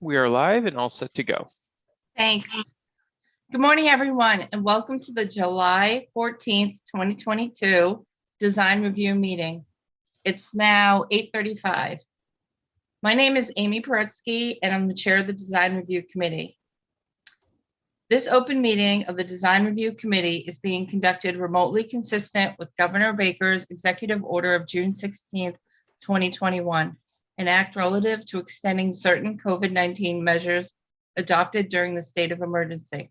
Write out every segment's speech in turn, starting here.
We are live and all set to go. Thanks. Good morning, everyone, and welcome to the July 14th, 2022 Design Review Meeting. It's now 8:35. My name is Amy Paretsky, and I'm the chair of the Design Review Committee. This open meeting of the Design Review Committee is being conducted remotely consistent with Governor Baker's executive order of June 16th, 2021, an act relative to extending certain COVID-19 measures adopted during the state of emergency.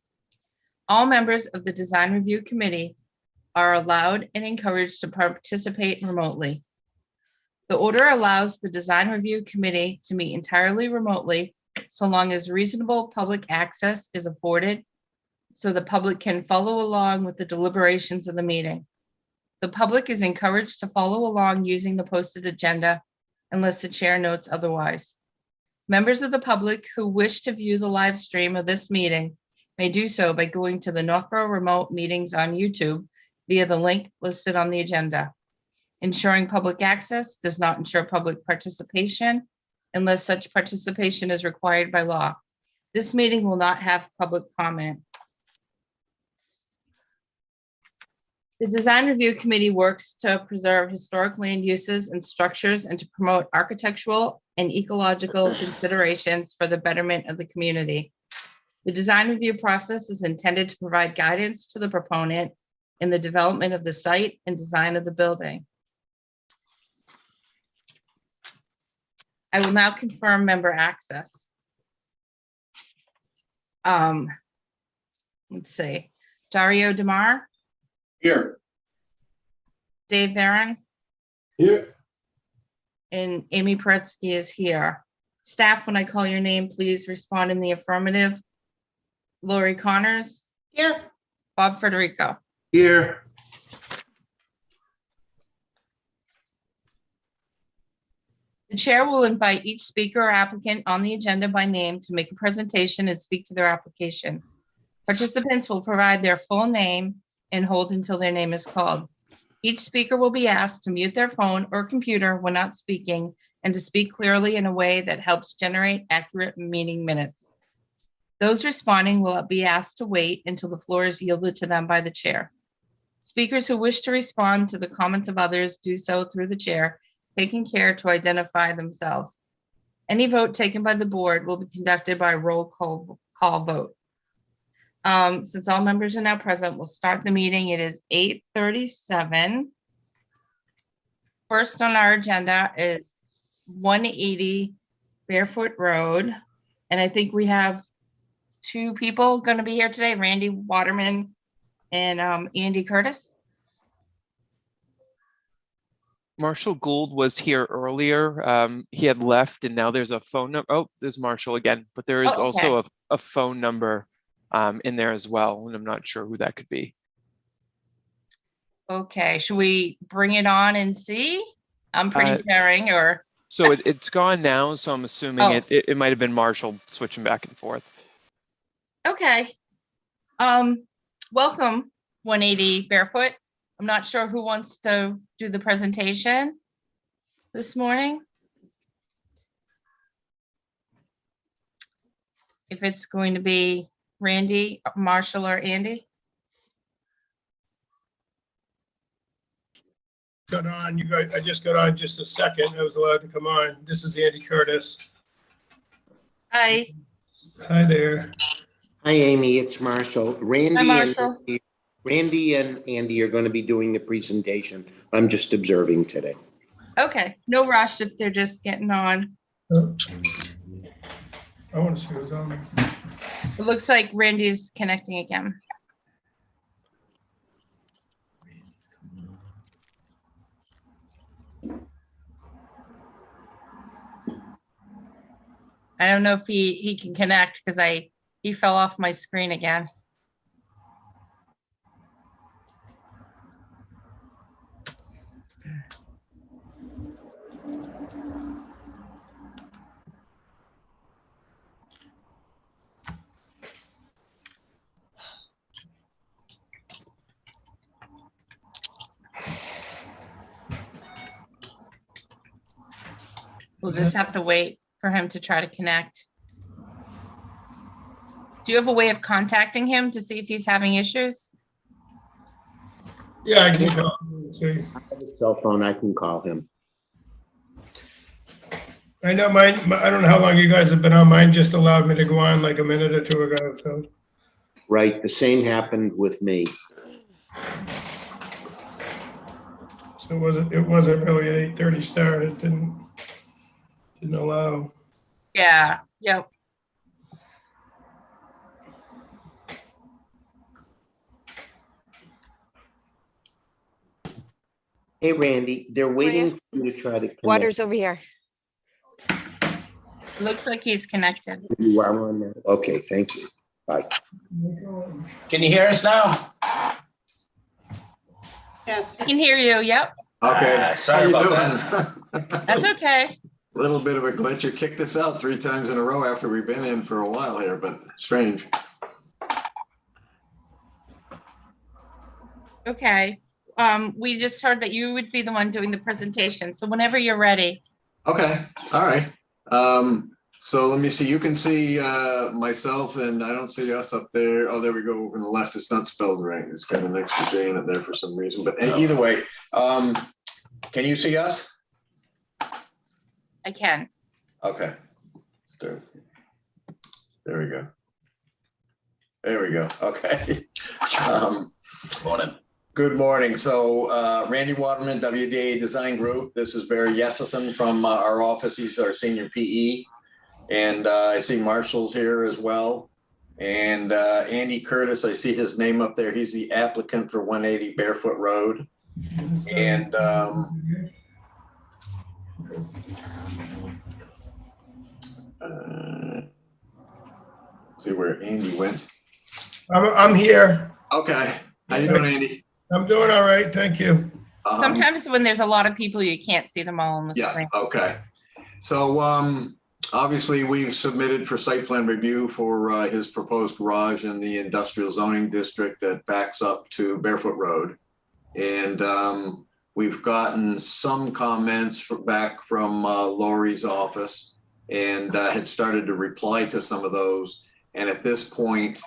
All members of the Design Review Committee are allowed and encouraged to participate remotely. The order allows the Design Review Committee to meet entirely remotely so long as reasonable public access is afforded so the public can follow along with the deliberations of the meeting. The public is encouraged to follow along using the posted agenda unless the chair notes otherwise. Members of the public who wish to view the live stream of this meeting may do so by going to the Northborough Remote Meetings on YouTube via the link listed on the agenda. Ensuring public access does not ensure public participation unless such participation is required by law. This meeting will not have public comment. The Design Review Committee works to preserve historic land uses and structures and to promote architectural and ecological considerations for the betterment of the community. The design review process is intended to provide guidance to the proponent in the development of the site and design of the building. I will now confirm member access. Let's see, Dario DeMar. Here. Dave Varon. Here. And Amy Paretsky is here. Staff, when I call your name, please respond in the affirmative. Lori Connors. Here. Bob Federico. Here. The chair will invite each speaker or applicant on the agenda by name to make a presentation and speak to their application. Participants will provide their full name and hold until their name is called. Each speaker will be asked to mute their phone or computer when not speaking and to speak clearly in a way that helps generate accurate meeting minutes. Those responding will be asked to wait until the floor is yielded to them by the chair. Speakers who wish to respond to the comments of others do so through the chair, taking care to identify themselves. Any vote taken by the board will be conducted by roll call vote. Since all members are now present, we'll start the meeting. It is 8:37. First on our agenda is 180 Barefoot Road. And I think we have two people going to be here today, Randy Waterman and Andy Curtis. Marshall Gould was here earlier. He had left and now there's a phone number. Oh, there's Marshall again, but there is also a phone number in there as well. And I'm not sure who that could be. Okay, should we bring it on and see? I'm pretty daring or. So it's gone now. So I'm assuming it might've been Marshall switching back and forth. Okay. Welcome 180 Barefoot. I'm not sure who wants to do the presentation this morning. If it's going to be Randy, Marshall, or Andy. Got on, you guys. I just got on just a second. I was allowed to come on. This is Andy Curtis. Hi. Hi there. Hi, Amy. It's Marshall. Hi, Marshall. Randy and Andy are going to be doing the presentation. I'm just observing today. Okay, no rush if they're just getting on. Oh. I want to see who's on. It looks like Randy's connecting again. I don't know if he can connect because he fell off my screen again. We'll just have to wait for him to try to connect. Do you have a way of contacting him to see if he's having issues? Yeah, I can call him and see. Cell phone, I can call him. I know mine, I don't know how long you guys have been on. Mine just allowed me to go on like a minute or two ago, so. Right, the same happened with me. So it wasn't really an 8:30 start. It didn't allow. Yeah, yep. Hey, Randy, they're waiting for you to try to connect. Water's over here. Looks like he's connected. You are on there. Okay, thank you. Bye. Can you hear us now? I can hear you. Yep, Okay. Sorry about that. that's okay. Little bit of a glitch. You kicked us out 3 times in a row after we've been in for a while here, but strange. Okay. We just heard that you would be the one doing the presentation. So whenever you're ready. Okay, all right. So let me see. You can see myself, and I don't see us up there. Oh, there we go. On the left, it's not spelled right. It's kind of next to Jane up there for some reason. But either way, can you see us? I can. Okay. Start. There we go. There we go. Okay. Morning. Good morning. So Randy Waterman, WDA Design Group. This is Barry Yesselson from our office. He's our senior PE. And I see Marshall's here as well. And Andy Curtis, I see his name up there. He's the applicant for 180 Barefoot Road. And let's see where Andy went. I'm here. Okay. How you doing, Andy? I'm doing all right. Thank you. Sometimes when there's a lot of people, you can't see them all on the Yeah, screen. okay. So obviously we've submitted for site plan review for his proposed garage in the industrial zoning district that backs up to Barefoot Road. And we've gotten some comments back from Lori's office and had started to reply to some of those. And at this point,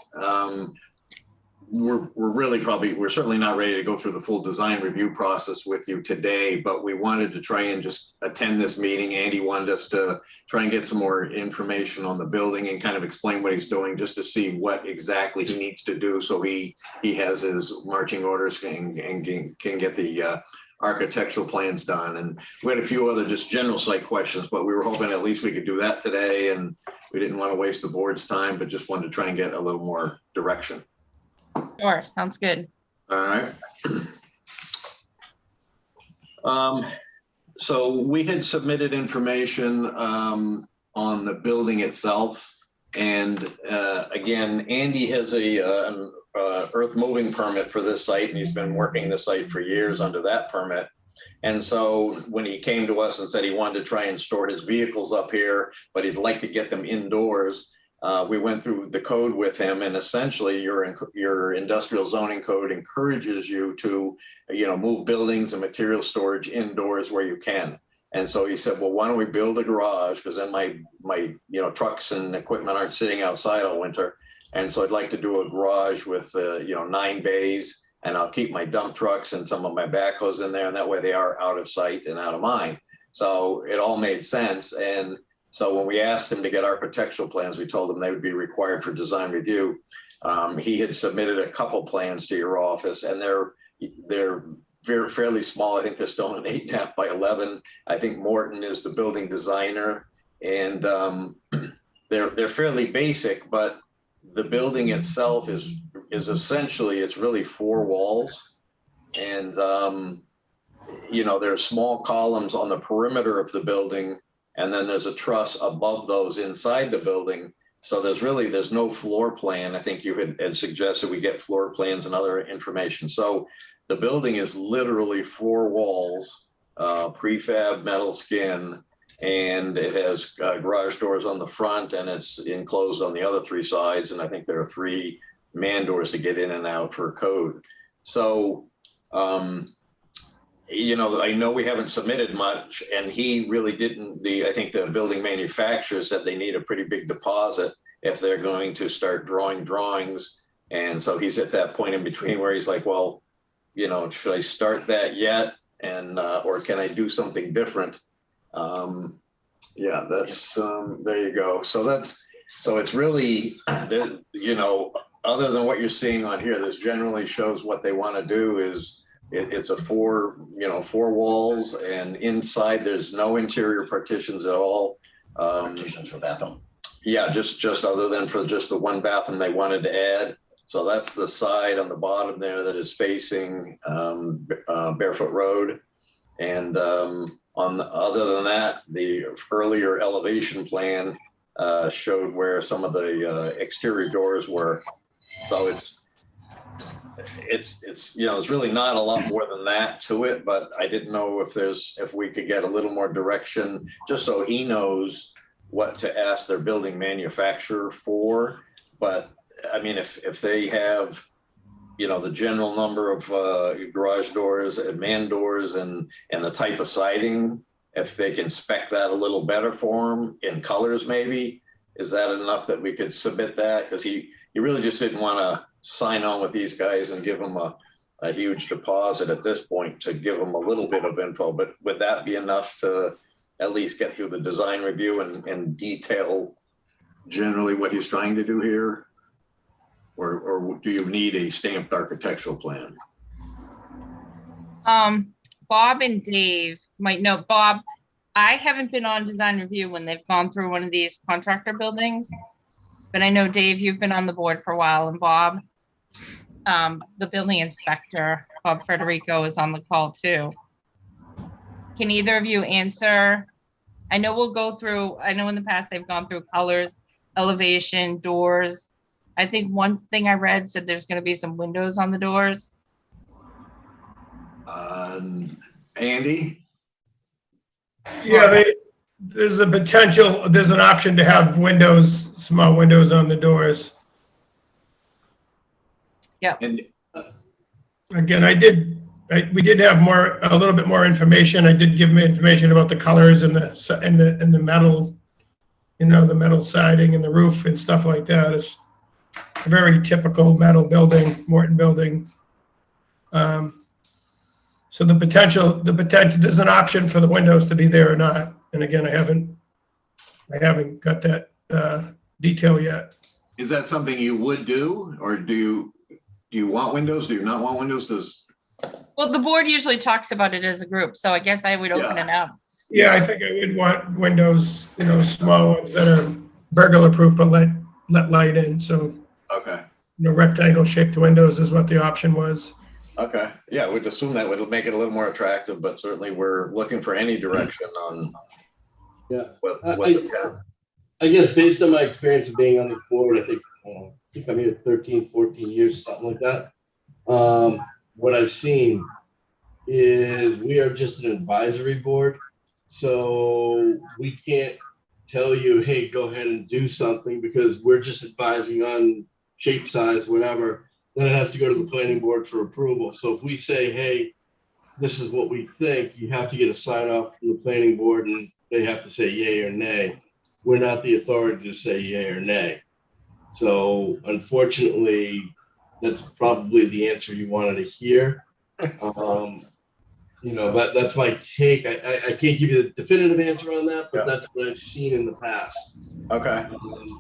we're certainly not ready to go through the full design review process with you today, but we wanted to try and just attend this meeting. Andy wanted us to try and get some more information on the building and kind of explain what he's doing, just to see what exactly he needs to do so he has his marching orders and can get the architectural plans done. And we had a few other just general site questions, but we were hoping at least we could do that today, and we didn't want to waste the board's time, but just wanted to try and get a little more direction. Sure, sounds good. All right. So we had submitted information on the building itself. And again, Andy has an earth moving permit for this site, and he's been working the site for years under that permit. And so when he came to us and said he wanted to try and store his vehicles up here, but he'd like to get them indoors, we went through the code with him, and essentially your industrial zoning code encourages you to, move buildings and material storage indoors where you can. And so he said, well, why don't we build a garage? Because then my trucks and equipment aren't sitting outside all winter. And so I'd like to do a garage with, 9 bays, and I'll keep my dump trucks and some of my backhoes in there. And that way they are out of sight and out of mind. So it all made sense. And so when we asked him to get architectural plans, we told him they would be required for design review. He had submitted a couple plans to your office, and they're fairly small. I think they're still an 8.5 by 11. I think Morton is the building designer, and they're fairly basic, but the building itself is essentially, it's really 4 walls. And, there are small columns on the perimeter of the building, and then there's a truss above those inside the building. So there's no floor plan. I think you had suggested we get floor plans and other information. So the building is literally 4 walls, prefab metal skin, and it has garage doors on the front, and it's enclosed on the other 3 sides. And I think there are 3 man doors to get in and out for code. So, I know we haven't submitted much, and he really didn't. I think the building manufacturer said they need a pretty big deposit if they're going to start drawing drawings. And so he's at that point in between where he's like, well, you know, should I start that yet? And, or can I do something different? Yeah, that's, there you go. So it's really, you know, other than what you're seeing on here, this generally shows what they want to do is it's a four walls, and inside there's no interior partitions at all. Partitions for bathroom. Yeah, just other than for just the one bathroom they wanted to add. So that's the side on the bottom there that is facing Barefoot Road. And other than that, the earlier elevation plan showed where some of the exterior doors were. So it's you know, there's really not a lot more than that to it, but I didn't know if we could get a little more direction, just so he knows what to ask their building manufacturer for. But I mean, if they have, you know, the general number of garage doors and man doors and the type of siding, if they can spec that a little better for them in colors, maybe, is that enough that we could submit that? Because he really just didn't want to sign on with these guys and give them a huge deposit at this point to give them a little bit of info. But would that be enough to at least get through the design review and detail generally what he's trying to do here? Or do you need a stamped architectural plan? Bob and Dave might know. Bob, I haven't been on design review when they've gone through one of these contractor buildings, but I know, Dave, you've been on the board for a while, and Bob, the building inspector, Bob Federico, is on the call too. Can either of you answer? I know we'll go through, I know in the past they've gone through colors, elevation, doors. I think one thing I read said there's going to be some windows on the doors. Andy? Yeah, there's a potential, there's an option to have windows, small windows on the doors. Yep. And Again, we did have a little bit more information. I did give me information about the colors and the metal, you know, the metal siding and the roof and stuff like that. It's a very typical metal building, Morton building. So the potential, there's an option for the windows to be there or not. And again, I haven't got that detail yet. is that something you would do, or do you want windows? Do you not want windows? Well, the board usually talks about it as a group, so I guess I would open it up. Yeah, I think I would want windows, you know, small ones that are burglar proof, but let light in. So, Okay. you know, rectangle shaped windows is what the option was. Okay. Yeah, we'd assume that would make it a little more attractive, but certainly we're looking for any direction on Yeah. what the town. I guess based on my experience of being on this board, I think I'm here 13, 14 years, something like that. What I've seen is we are just an advisory board. So we can't tell you, hey, go ahead and do something, because we're just advising on shape, size, whatever. Then it has to go to the planning board for approval. So if we say, hey, this is what we think, you have to get a sign off from the planning board and they have to say yay or nay. We're not the authority to say yay or nay. So unfortunately, that's probably the answer you wanted to hear. You know, but that's my take. I can't give you the definitive answer on that, but that's what I've seen in the past. Okay.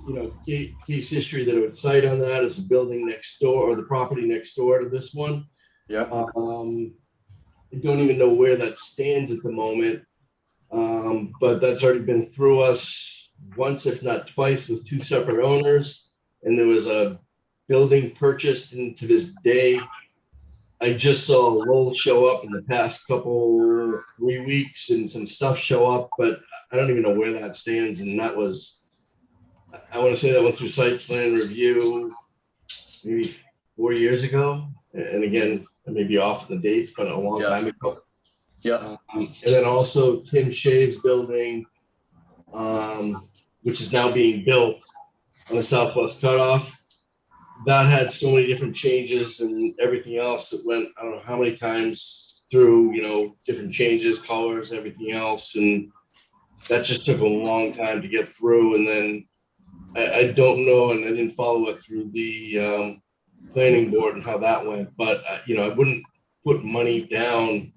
You know, case history that I would cite on that is the building next door, or the property next door to this one. Yeah. I don't even know where that stands at the moment, but that's already been through us once, if not twice, with two separate owners. And there was a building purchased, and to this day, I just saw Lowell show up in the past 3 weeks and some stuff show up, but I don't even know where that stands. And that was, I want to say that went through site plan review maybe 4 years ago. And again, I may be off the dates, but a long time ago. Yeah. And then also Tim Shea's building, which is now being built on the Southwest Cutoff. That had so many different changes and everything else. It went, I don't know how many times through, you know, different changes, colors, everything else. And that just took a long time to get through. And then I don't know, and I didn't follow it through the planning board and how that went, but I wouldn't put money down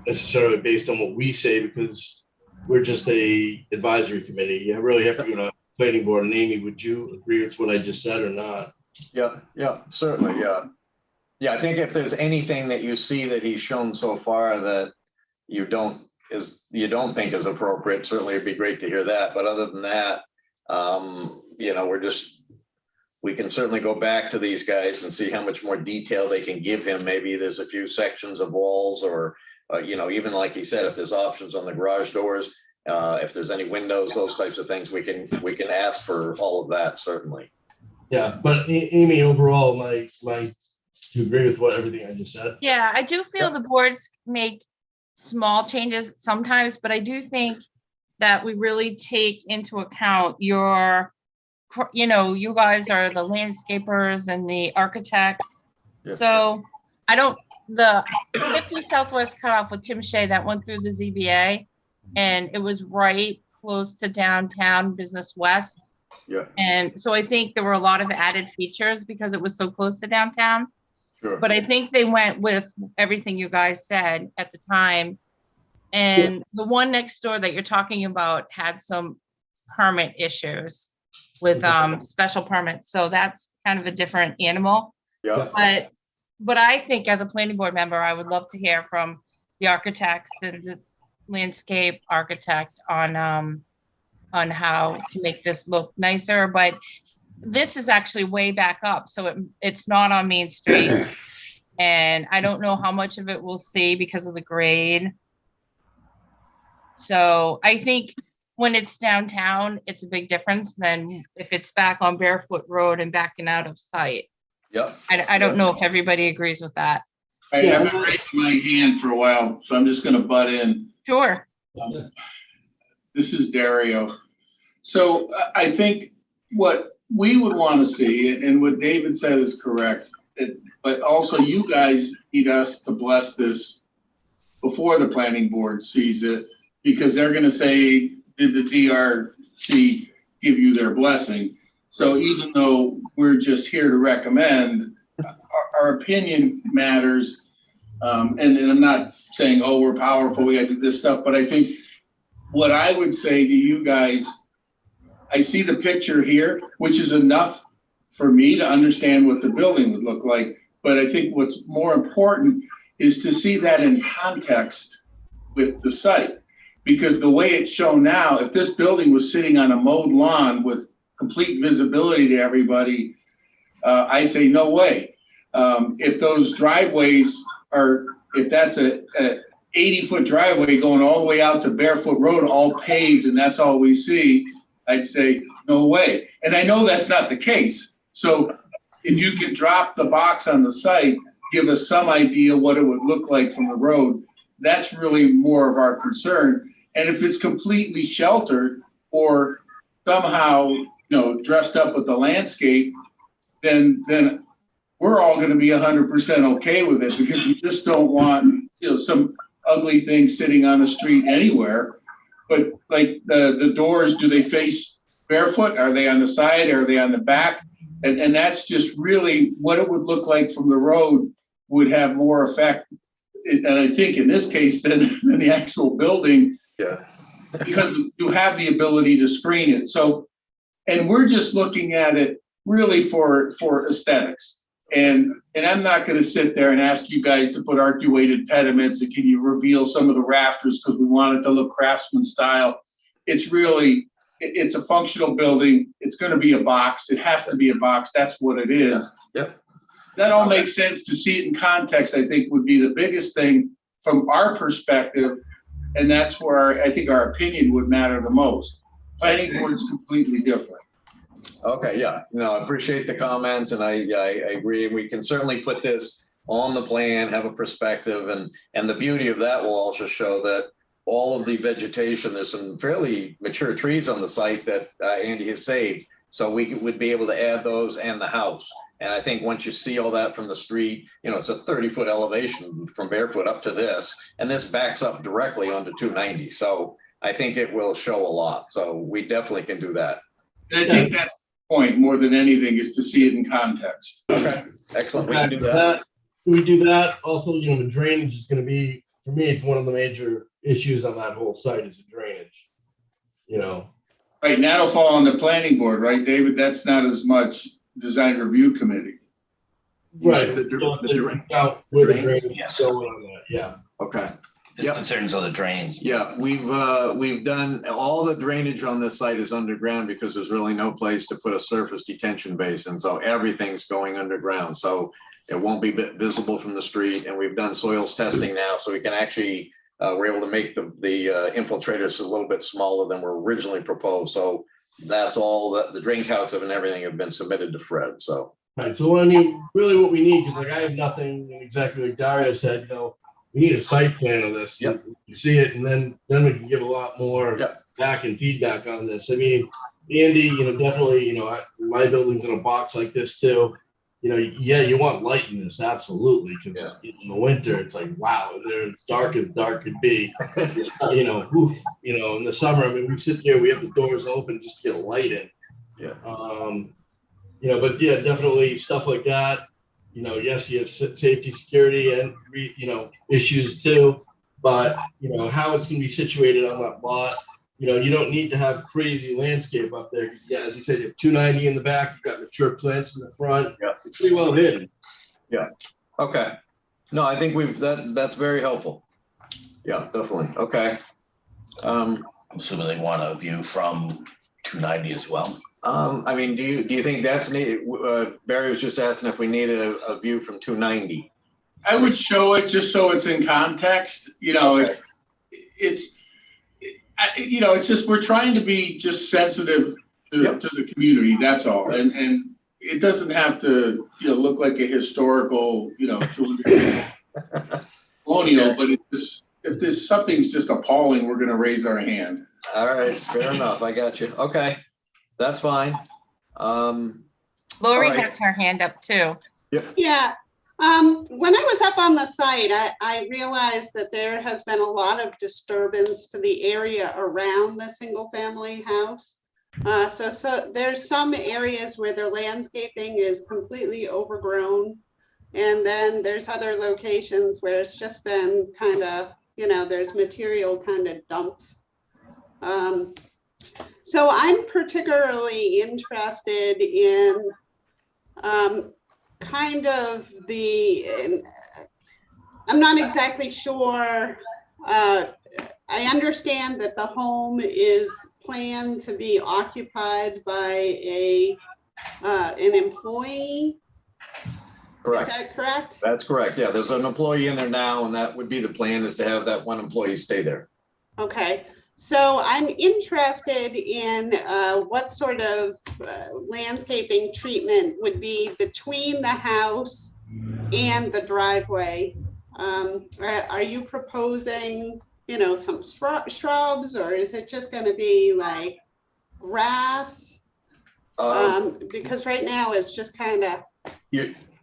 necessarily based on what we say, because we're just a advisory committee. You really have to go to planning board. And Amy, would you agree with what I just said or not? Yeah, certainly, yeah. Yeah, I think if there's anything that you see that he's shown so far that you don't think is appropriate, certainly it'd be great to hear that. But other than that, we can certainly go back to these guys and see how much more detail they can give him. Maybe there's a few sections of walls, or even like he said, if there's options on the garage doors, if there's any windows, those types of things, we can ask for all of that, certainly. Yeah, but Amy, overall, do you agree with everything I just said? Yeah, I do feel the boards make small changes sometimes, but I do think that we really take into account you guys are the landscapers and the architects. Yeah. So the 50 Southwest cutoff with Tim Shea that went through the ZBA, and it was right close to downtown Business West. Yeah. And so I think there were a lot of added features because it was so close to downtown. Sure. But I think they went with everything you guys said at the time. And the one next door that you're talking about had some permit issues with special permits. So that's kind of a different animal. Yeah. But I think as a planning board member, I would love to hear from the architects and the landscape architect on how to make this look nicer. But this is actually way back up, so it's not on Main Street. And I don't know how much of it we'll see because of the grade. So I think when it's downtown, it's a big difference than if it's back on Barefoot Road and backing out of sight. Yep. I don't know if everybody agrees with that. I haven't raised my hand for a while, so I'm just going to butt in. Sure. This is Dario. So I think what we would want to see, and what David said is correct, but also you guys need us to bless this before the planning board sees it, because they're going to say, did the DRC give you their blessing? So even though we're just here to recommend, our opinion matters. And I'm not saying, oh, we're powerful, we got to do this stuff, but I think what I would say to you guys, I see the picture here, which is enough for me to understand what the building would look like. But I think what's more important is to see that in context with the site. Because the way it's shown now, if this building was sitting on a mowed lawn with complete visibility to everybody, I'd say no way. If those driveways if that's a 80-foot driveway going all the way out to Barefoot Road, all paved, and that's all we see, I'd say no way. And I know that's not the case. So if you could drop the box on the site, give us some idea what it would look like from the road, that's really more of our concern. And if it's completely sheltered or somehow, dressed up with the landscape, then we're all going to be 100% okay with it, because you just don't want, some ugly thing sitting on the street anywhere. But like the doors, do they face barefoot? Are they on the side? Are they on the back? And that's just really what it would look like from the road would have more effect. And I think in this case than the actual building. Yeah. Because you have the ability to screen it. So, and we're just looking at it really for aesthetics. And I'm not going to sit there and ask you guys to put arcuated pediments and can you reveal some of the rafters because we want it to look craftsman style. It's a functional building. It's going to be a box. It has to be a box. That's what it is. Yep. That all makes sense. To see it in context, I think, would be the biggest thing from our perspective. And that's where I think our opinion would matter the most. Planning board is completely different. Okay, yeah, no, I appreciate the comments, and I agree. We can certainly put this on the plan, have a perspective, and the beauty of that will also show that all of the vegetation, there's some fairly mature trees on the site that Andy has saved. So we would be able to add those and the house. And I think once you see all that from the street, it's a 30-foot elevation from Barefoot up to this, and this backs up directly onto 290. So I think it will show a lot. So we definitely can do that. I think that's the point more than anything, is to see it in context. Okay, excellent. We can do that. We do that. Also, you know, the drainage is gonna be, for me, it's one of the major issues on that whole site is the drainage. You know, Right, and that'll fall on the planning board, right, David? That's not as much design review committee. You right, said the drain- out where the drains? drainage is Yes. going on that, yeah. Okay. His Yep. concerns are the drains. Yeah, we've done, all the drainage on this site is underground because there's really no place to put a surface detention basin. So everything's going underground. So it won't be visible from the street. And we've done soils testing now, so we can actually, we're able to make the infiltrators a little bit smaller than were originally proposed. So that's all, the drain calcs and everything have been submitted to Fred, so. Right, so I mean, really what we need, because like I have nothing, and exactly like Dario said, you know, we need a site plan of this. Yep. You see it, and then we can give a lot more Yep. back and feedback on this. I mean, Andy, you know, definitely, you know, my building's in a box like this too. You know, yeah, you want light in this, absolutely, because in the winter, it's like, wow, it's dark as dark could be. You know, oof, you know, in the summer, I mean, we sit here, we have the doors open just to get light in. Yeah. You know, but yeah, definitely stuff like that. You know, yes, you have safety, security, and you know, issues too. But you know how it's going to be situated on that lot. You know, you don't need to have crazy landscape up there because, yeah, as you said, you have 290 in the back. You've got mature plants in the front. Yeah. It's pretty well hidden. Okay. No, I think that's very helpful. Yeah, definitely. Okay. I'm assuming they want a view from 290 as well. I mean, do you think that's needed? Barry was just asking if we need a view from 290. I would show it just so it's in context, you know, Okay. you know, it's just, we're trying to be just sensitive to, Yep. to the community, that's all. And it doesn't have to, you know, look like a historical, you know, colonial, but if there's something's just appalling, we're gonna raise our hand. All right, fair enough. I got you. Okay, that's fine. Lori Alright. has her hand up too. Yeah, when I was up on the site, I realized that there has been a lot of disturbance to the area around the single family house. So there's some areas where their landscaping is completely overgrown. And then there's other locations where it's just been kind of, you know, there's material kind of dumped. So I'm particularly interested in kind of I'm not exactly sure. I understand that the home is planned to be occupied by an employee. Correct. Is that correct? That's correct. Yeah, there's an employee in there now, and that would be the plan, is to have that one employee stay there. Okay, so I'm interested in what sort of landscaping treatment would be between the house and the driveway. Are you proposing, you know, some shrubs, or is it just going to be like grass? Because right now it's just kind of.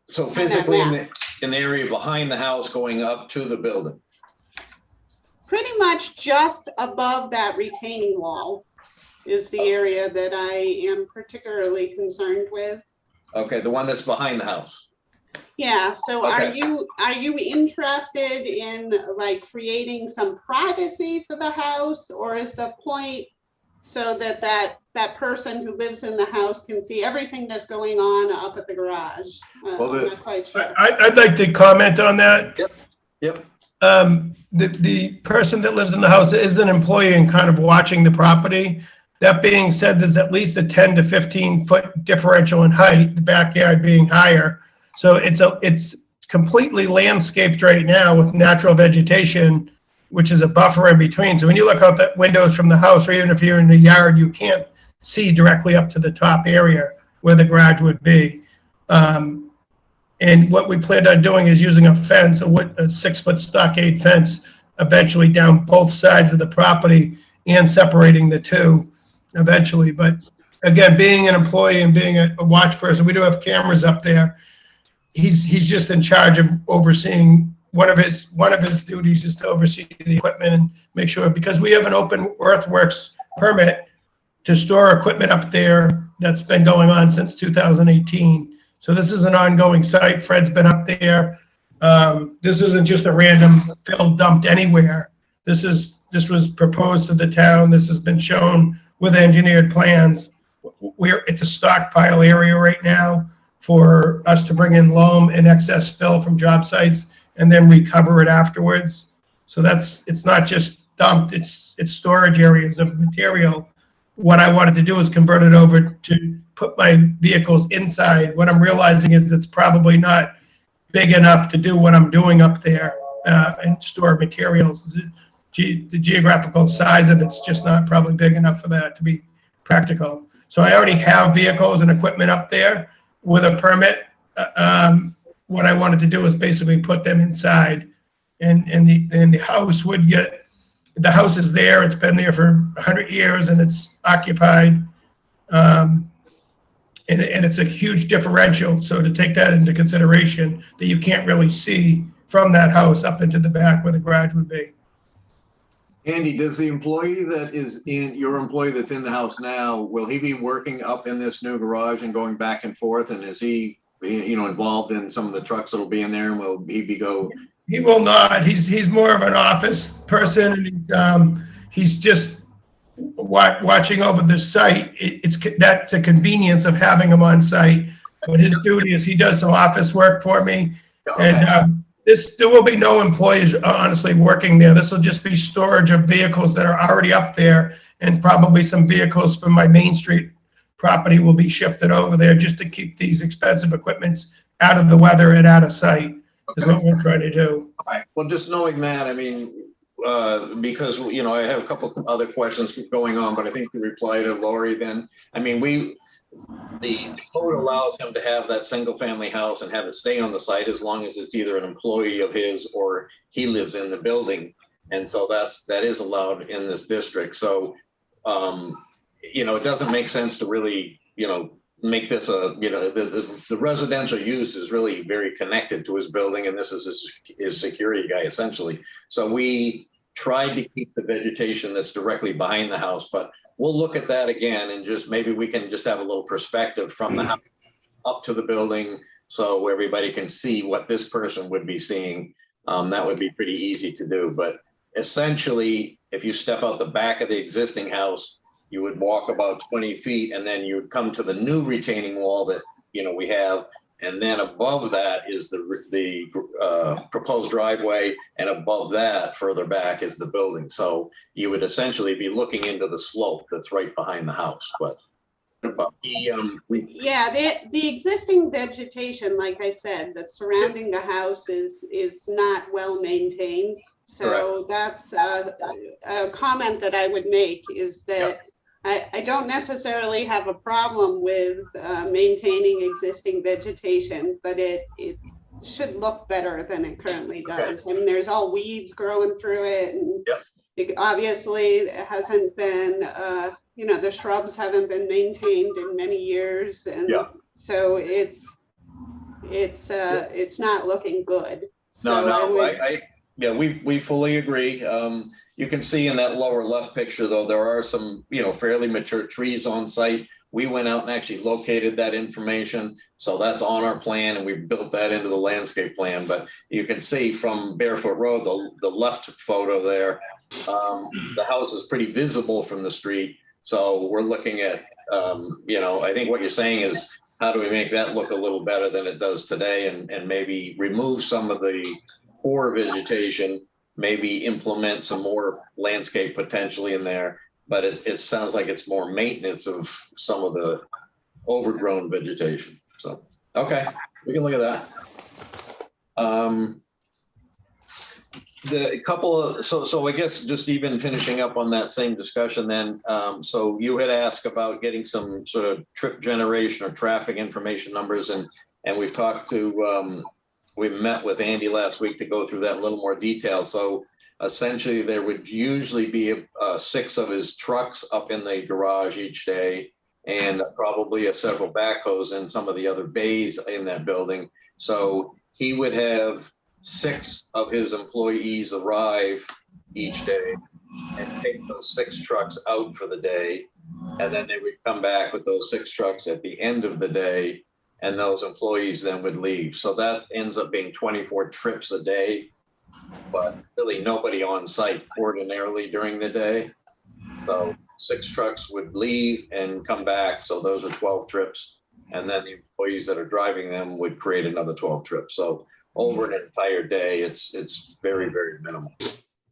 So physically in the area behind the house going up to the building. Pretty much just above that retaining wall is the area that I am particularly concerned with. Okay, the one that's behind the house. Yeah, so Okay. are you interested in like creating some privacy for the house, or is the point so that that person who lives in the house can see everything that's going on up at the garage? Well, I'm not quite sure. I'd like to comment on that. Yep. The person that lives in the house is an employee and kind of watching the property. That being said, there's at least a 10 to 15 foot differential in height, the backyard being higher. So it's completely landscaped right now with natural vegetation, which is a buffer in between. So when you look out the windows from the house, or even if you're in the yard, you can't see directly up to the top area where the garage would be. And what we planned on doing is using a fence, a 6-foot stockade fence, eventually down both sides of the property and separating the two eventually. But again, being an employee and being a watch person, we do have cameras up there. He's just in charge of overseeing. One of his duties is to oversee the equipment and make sure, because we have an open earthworks permit, to store equipment up there that's been going on since 2018. So this is an ongoing site. Fred's been up there. This isn't just a random fill dumped anywhere. This was proposed to the town. This has been shown with engineered plans. It's a stockpile area right now for us to bring in loam and excess fill from job sites and then recover it afterwards. So it's not just dumped, it's storage areas of material. What I wanted to do is convert it over to put my vehicles inside. What I'm realizing is it's probably not big enough to do what I'm doing up there and store materials. The geographical size of it's just not probably big enough for that to be practical. So I already have vehicles and equipment up there with a permit. What I wanted to do is basically put them inside, and the house would get. The house is there. It's been there for 100 years, and it's occupied. And it's a huge differential. So to take that into consideration, that you can't really see from that house up into the back where the garage would be. Andy, does the employee that is in, your employee that's in the house now, will he be working up in this new garage and going back and forth? And is he, involved in some of the trucks that'll be in there, and will he be He will not. He's more of an office person, and he's just watching over the site. That's a convenience of having him on site. But his duty is he does some office work for me, and there will be no employees honestly working there. This will just be storage of vehicles that are already up there, and probably some vehicles from my Main Street property will be shifted over there just to keep these expensive equipments out of the weather and out of sight. Is what we're trying to do. All right. Well, just knowing that, I mean, because, I have a couple of other questions going on, but I think the reply to Lori then, I mean, the code allows him to have that single family house and have it stay on the site as long as it's either an employee of his or he lives in the building. And so that is allowed in this district. So, it doesn't make sense to really, make this the residential use is really very connected to his building, and this is his security guy essentially. So we tried to keep the vegetation that's directly behind the house, but we'll look at that again, and just maybe we can just have a little perspective from the house up to the building so everybody can see what this person would be seeing. That would be pretty easy to do. But essentially, if you step out the back of the existing house, you would walk about 20 feet, and then you would come to the new retaining wall that we have, and then above that is the proposed driveway, and above that, further back, is the building. So you would essentially be looking into the slope that's right behind the house. But yeah, the existing vegetation, like I said, that's surrounding the house is not well maintained. So that's a comment that I would make, is that I don't necessarily have a problem with maintaining existing vegetation, but it should look better than it currently does. I mean, there's all weeds growing through it, and it obviously hasn't been, the shrubs haven't been maintained in many years, and so it's not looking good. We fully agree. You can see in that lower left picture, though, there are some, fairly mature trees on site. We went out and actually located that information. So that's on our plan, and we built that into the landscape plan. But you can see from Barefoot Road, the left photo there, the house is pretty visible from the street. So we're looking at, I think what you're saying is, how do we make that look a little better than it does today, and maybe remove some of the poor vegetation, maybe implement some more landscape potentially in there, but it sounds like it's more maintenance of some of the overgrown vegetation. So, okay, we can look at that. So I guess just even finishing up on that same discussion then, so you had asked about getting some sort of trip generation or traffic information numbers, and we've talked to, we met with Andy last week to go through that in a little more detail. So essentially there would usually be 6 of his trucks up in the garage each day, and probably several backhoes in some of the other bays in that building. So he would have 6 of his employees arrive each day and take those 6 trucks out for the day. And then they would come back with those 6 trucks at the end of the day, and those employees then would leave. So that ends up being 24 trips a day, but really nobody on site ordinarily during the day. So 6 trucks would leave and come back. So those are 12 trips. And then the employees that are driving them would create another 12 trips. So over an entire day, it's very, very minimal.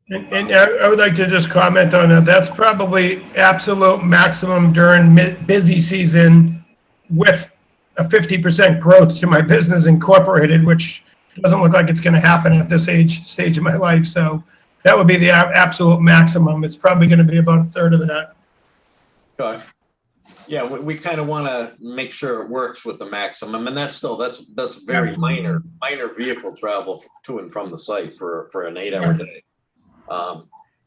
And I would like to just comment on that. That's probably absolute maximum during busy season with a 50% growth to my business incorporated, which doesn't look like it's going to happen at this stage of my life. So that would be the absolute maximum. It's probably going to be about a third of that. Okay. Yeah, we kind of want to make sure it works with the maximum, and that's very minor vehicle travel to and from the site for an 8-hour day.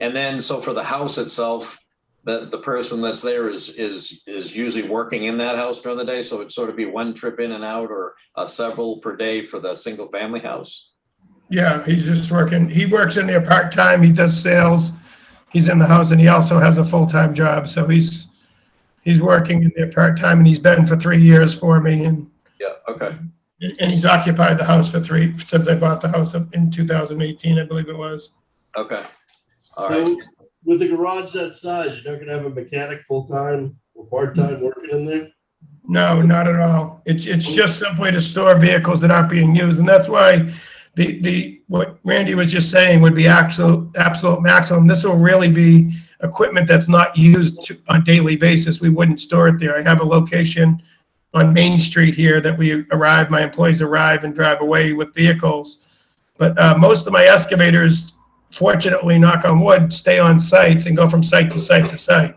And then, so for the house itself, the person that's there is usually working in that house during the day. So it'd sort of be 1 trip in and out, or several per day for the single family house. Yeah, he's just working. He works in there part-time. He does sales. He's in the house, and he also has a full-time job. So he's working in there part-time, and he's been for 3 years for me. And yeah, okay. And he's occupied the house since I bought the house in 2018, I believe it was. Okay. All right. So with the garage that size, you're not gonna have a mechanic full-time or part-time working in there? No, not at all. It's just simply to store vehicles that aren't being used, and that's why what Randy was just saying would be absolute maximum. This will really be equipment that's not used on a daily basis. We wouldn't store it there. I have a location on Main Street here that my employees arrive and drive away with vehicles. But most of my excavators, fortunately, knock on wood, stay on sites and go from site to site to site.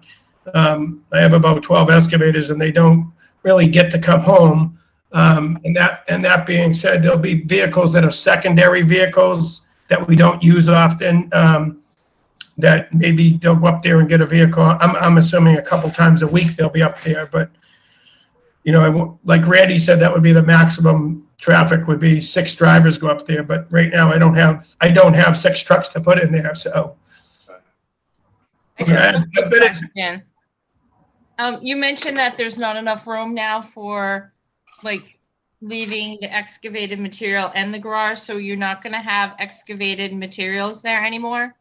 I have about 12 excavators, and they don't really get to come home. And that being said, there'll be vehicles that are secondary vehicles that we don't use often, that maybe they'll go up there and get a vehicle. I'm assuming a couple times a week they'll be up there, but like Randy said, that would be the maximum traffic would be 6 drivers go up there. But right now I don't have 6 trucks to put in there. So. Question. You mentioned that there's not enough room now for like leaving the excavated material and the garage, so you're not going to have excavated materials there anymore?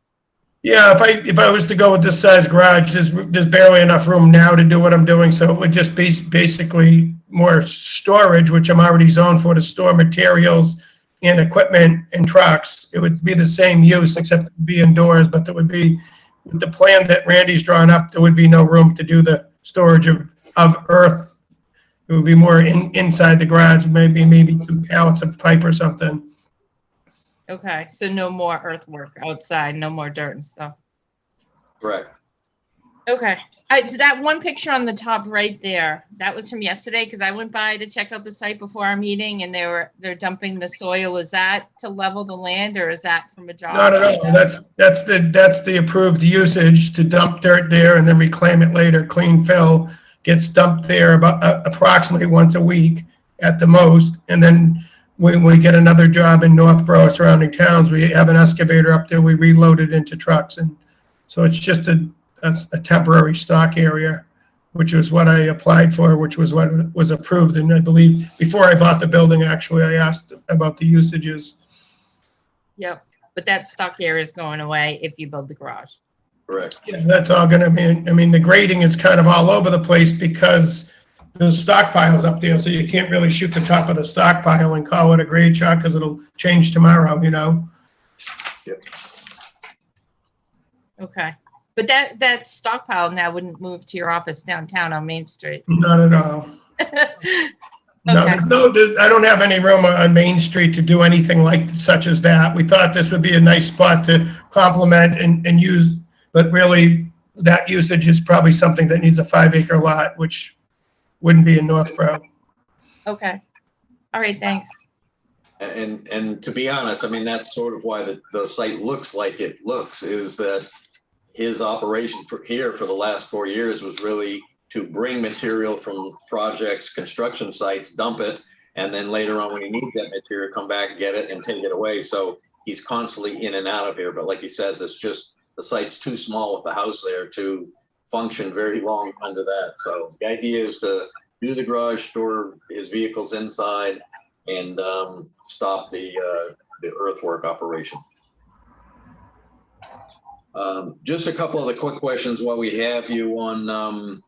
Yeah, if I was to go with this size garage, there's barely enough room now to do what I'm doing, so it would just be basically more storage, which I'm already zoned for, to store materials and equipment and trucks. It would be the same use, except it would be indoors, but there would be, with the plan that Randy's drawn up, there would be no room to do the storage of earth. It would be more inside the garage, maybe some pallets of pipe or something. Okay, so no more earthwork outside, no more dirt and stuff. Correct. Okay, that one picture on the top right there, that was from yesterday, because I went by to check out the site before our meeting, and they're dumping the soil. Is that to level the land, or is that from a job? Not at all. That's the approved usage, to dump dirt there and then reclaim it later. Clean fill gets dumped there about approximately once a week at the most, and then when we get another job in Northborough, surrounding towns, we have an excavator up there, we reload it into trucks. And so it's just a temporary stock area, which was what I applied for, which was what was approved. And I believe before I bought the building, actually, I asked about the usages. Yep, but that stock area is going away if you build the garage. Correct. Yeah, that's all gonna be, I mean, the grading is kind of all over the place because there's stockpiles up there, so you can't really shoot the top of the stockpile and call it a grade shot, because it'll change tomorrow, Yep. Okay, but that stockpile now wouldn't move to your office downtown on Main Street. Not at all. Okay. No, I don't have any room on Main Street to do anything like such as that. We thought this would be a nice spot to complement and use, but really that usage is probably something that needs a 5-acre lot, which wouldn't be in Northborough. Okay, all right, thanks. And to be honest, I mean, that's sort of why the site looks like it looks, is that his operation for the last 4 years was really to bring material from projects, construction sites, dump it, and then later on when he needs that material, come back, get it, and take it away. So he's constantly in and out of here. But like he says, it's just the site's too small with the house there to function very long under that. So the idea is to do the garage, store his vehicles inside, and stop the earthwork operation. Just a couple of the quick questions while we have you on.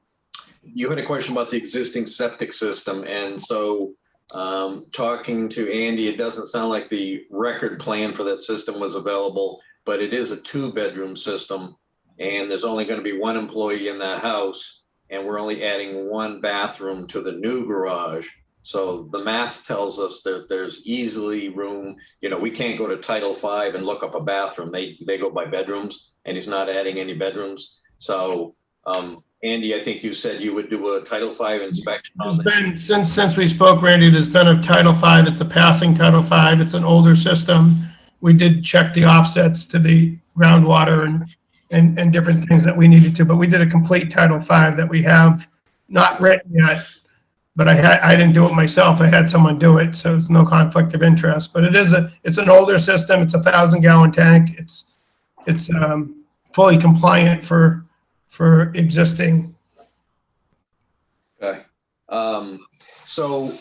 You had a question about the existing septic system, and so talking to Andy, it doesn't sound like the record plan for that system was available, but it is a 2-bedroom system, and there's only going to be 1 employee in that house, and we're only adding 1 bathroom to the new garage. So the math tells us that there's easily room. You know, we can't go to Title V and look up a bathroom. They go by bedrooms, and he's not adding any bedrooms. So Andy, I think you said you would do a Title V inspection on There's been, since we spoke, Randy, there's been a Title V. It's a passing Title V. It's an older system. We did check the offsets to the groundwater and different things that we needed to, but we did a complete Title V that we have not written yet. But I didn't do it myself. I had someone do it, so it's no conflict of interest. But it's an older system. It's a 1,000-gallon tank. It's fully compliant for existing. Okay. So,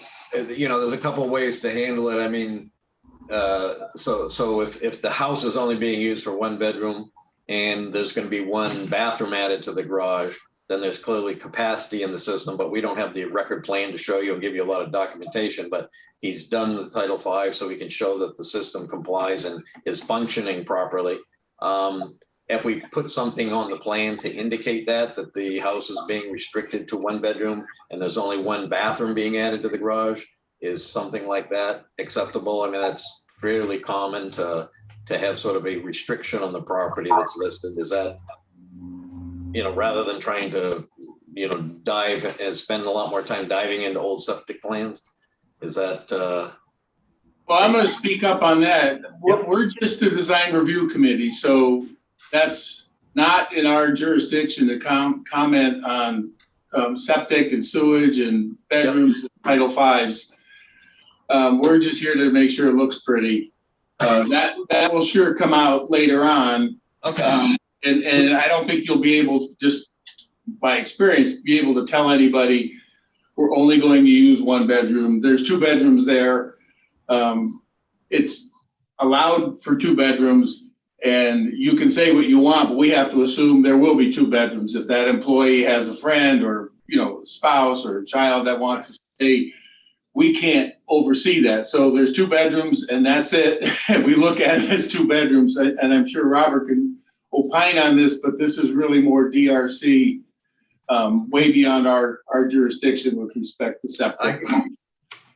you know, there's a couple of ways to handle it. I mean, so if the house is only being used for 1 bedroom and there's going to be 1 bathroom added to the garage, then there's clearly capacity in the system, but we don't have the record plan to show you and give you a lot of documentation. But he's done the Title V, so we can show that the system complies and is functioning properly. If we put something on the plan to indicate that the house is being restricted to 1 bedroom and there's only 1 bathroom being added to the garage, is something like that acceptable? I mean, that's fairly common to have sort of a restriction on the property that's listed. Is that, you know, rather than trying to, you know, dive and spend a lot more time diving into old septic plans? Is that? Well, I'm going to speak up on that. We're just a design review committee, so that's not in our jurisdiction to comment on septic and sewage and bedrooms and Title V's. We're just here to make sure it looks pretty. That will sure come out later on. Okay. And I don't think you'll be able, just by experience, be able to tell anybody we're only going to use 1 bedroom. There's 2 bedrooms there. It's allowed for 2 bedrooms, and you can say what you want, but we have to assume there will be 2 bedrooms. If that employee has a friend or, you know, spouse or a child that wants to stay, we can't oversee that. So there's 2 bedrooms and that's it. We look at it as 2 bedrooms, and I'm sure Robert can opine on this, but this is really more DRC, way beyond our jurisdiction with respect to septic.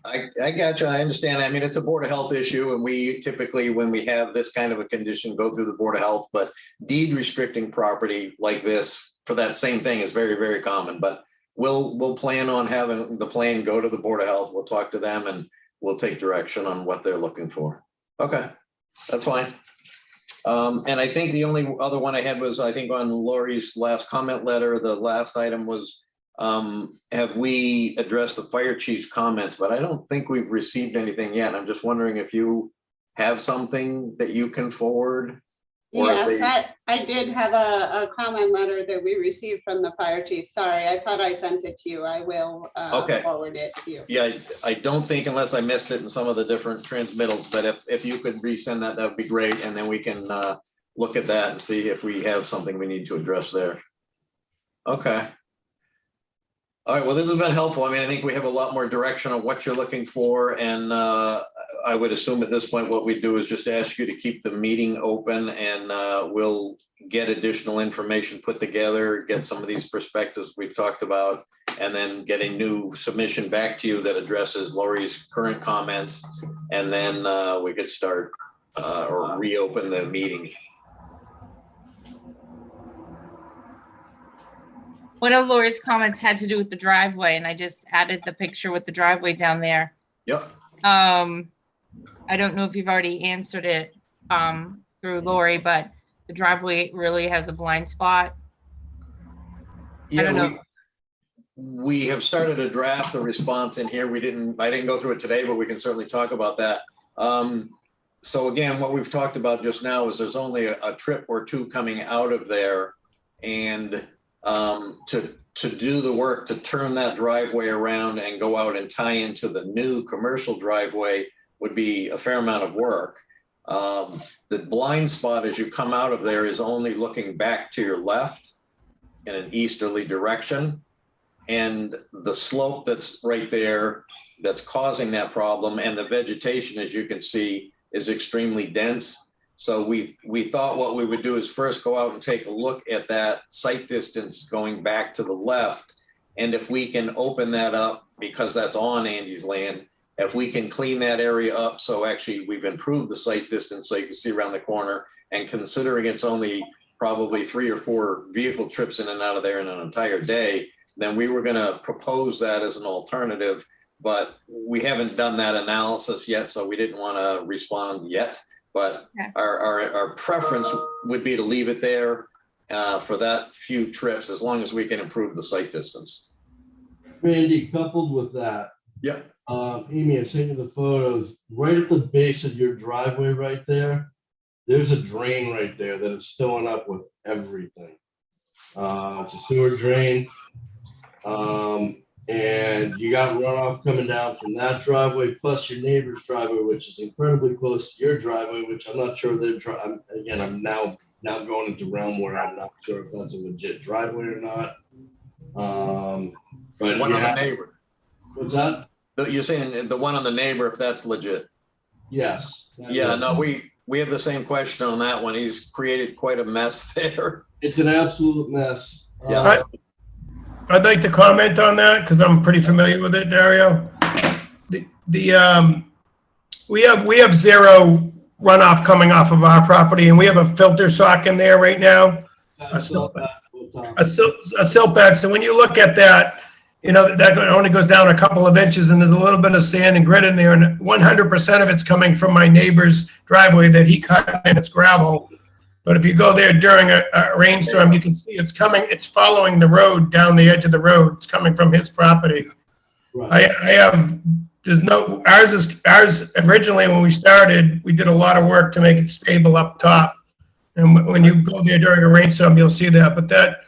I got you. I understand. I mean, it's a Board of Health issue, and we typically, when we have this kind of a condition, go through the Board of Health, but deed restricting property like this for that same thing is very, very common. But we'll plan on having the plan go to the Board of Health. We'll talk to them and we'll take direction on what they're looking for. Okay, that's fine. And I think the only other one I had was, I think on Lori's last comment letter, the last item was, have we addressed the fire chief's comments? But I don't think we've received anything yet. I'm just wondering if you have something that you can forward. Yes, I did have a comment letter that we received from the fire chief. Sorry, I thought I sent it to you. I will forward it to you. Yeah, I don't think, unless I missed it in some of the different transmittals, but if you could resend that, that would be great. And then we can look at that and see if we have something we need to address there. Okay. All right, well, this has been helpful. I mean, I think we have a lot more direction on what you're looking for. And I would assume at this point, what we do is just ask you to keep the meeting open, and we'll get additional information put together, get some of these perspectives we've talked about, and then get a new submission back to you that addresses Lori's current comments. And then we could start or reopen the meeting. One of Laura's comments had to do with the driveway, and I just added the picture with the driveway down there. Yep. I don't know if you've already answered it through Lori, but the driveway really has a blind spot. Yeah, I don't know. We have started a draft, a response in here. I didn't go through it today, but we can certainly talk about that. So again, what we've talked about just now is there's only a trip or two coming out of there, and to do the work to turn that driveway around and go out and tie into the new commercial driveway would be a fair amount of work. The blind spot as you come out of there is only looking back to your left in an easterly direction. And the slope that's right there that's causing that problem, and the vegetation, as you can see, is extremely dense. So we thought what we would do is first go out and take a look at that site distance going back to the left. And if we can open that up, because that's on Andy's land, if we can clean that area up, so actually we've improved the site distance so you can see around the corner, and considering it's only probably 3 or 4 vehicle trips in and out of there in an entire day, then we were gonna propose that as an alternative, but we haven't done that analysis yet, so we didn't wanna respond yet. But Okay. our preference would be to leave it there for that few trips, as long as we can improve the site distance. Randy, coupled with that, Yeah. Amy, I sent you the photos. Right at the base of your driveway right there, there's a drain right there that is filling up with everything. It's a sewer drain. And you got runoff coming down from that driveway, plus your neighbor's driveway, which is incredibly close to your driveway, which I'm not sure again, I'm now going into realm where I'm not sure if that's a legit driveway or not. But One on yeah. the neighbor. What's that? You're saying the one on the neighbor, if that's legit? Yes. Yeah, no, we have the same question on that one. He's created quite a mess there. It's an absolute mess. Yeah. I'd like to comment on that because I'm pretty familiar with it, Dario. We have zero runoff coming off of our property, and we have a filter sock in there right now, a silt pad. So when you look at that, you know, that only goes down a couple of inches, and there's a little bit of sand and grit in there, and 100% of it's coming from my neighbor's driveway that he cut, and it's gravel. But if you go there during a rainstorm, you can see it's coming, it's following the road down the edge of the road. It's coming from his property. Right. Ours originally, when we started, we did a lot of work to make it stable up top. And when you go there during a rainstorm, you'll see that. But that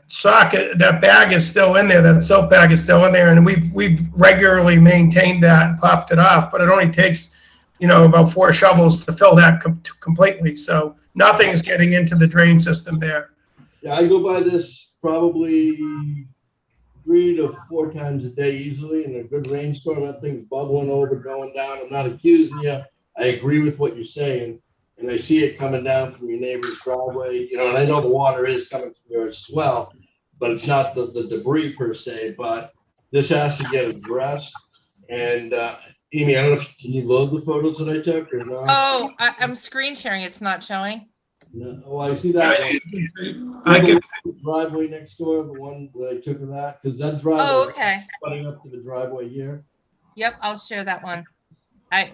socket, that bag is still in there, that soap bag is still in there. And we've regularly maintained that and popped it off, but it only takes, you know, about 4 shovels to fill that completely. So nothing's getting into the drain system there. Yeah, I go by this probably 3 to 4 times a day easily. In a good rainstorm, that thing's bubbling over, going down. I'm not accusing you. I agree with what you're saying. And I see it coming down from your neighbor's driveway, you know, and I know the water is coming from yours as well, but it's not the debris per se, but this has to get addressed. And Amy, I don't know can you load the photos that I took or not? Oh, I'm screen sharing. It's not showing. No. Oh, I see that. I can, The driveway next door, the one that I took of that, because that driveway. Oh, okay. Running up to the driveway here. Yep, I'll share that one.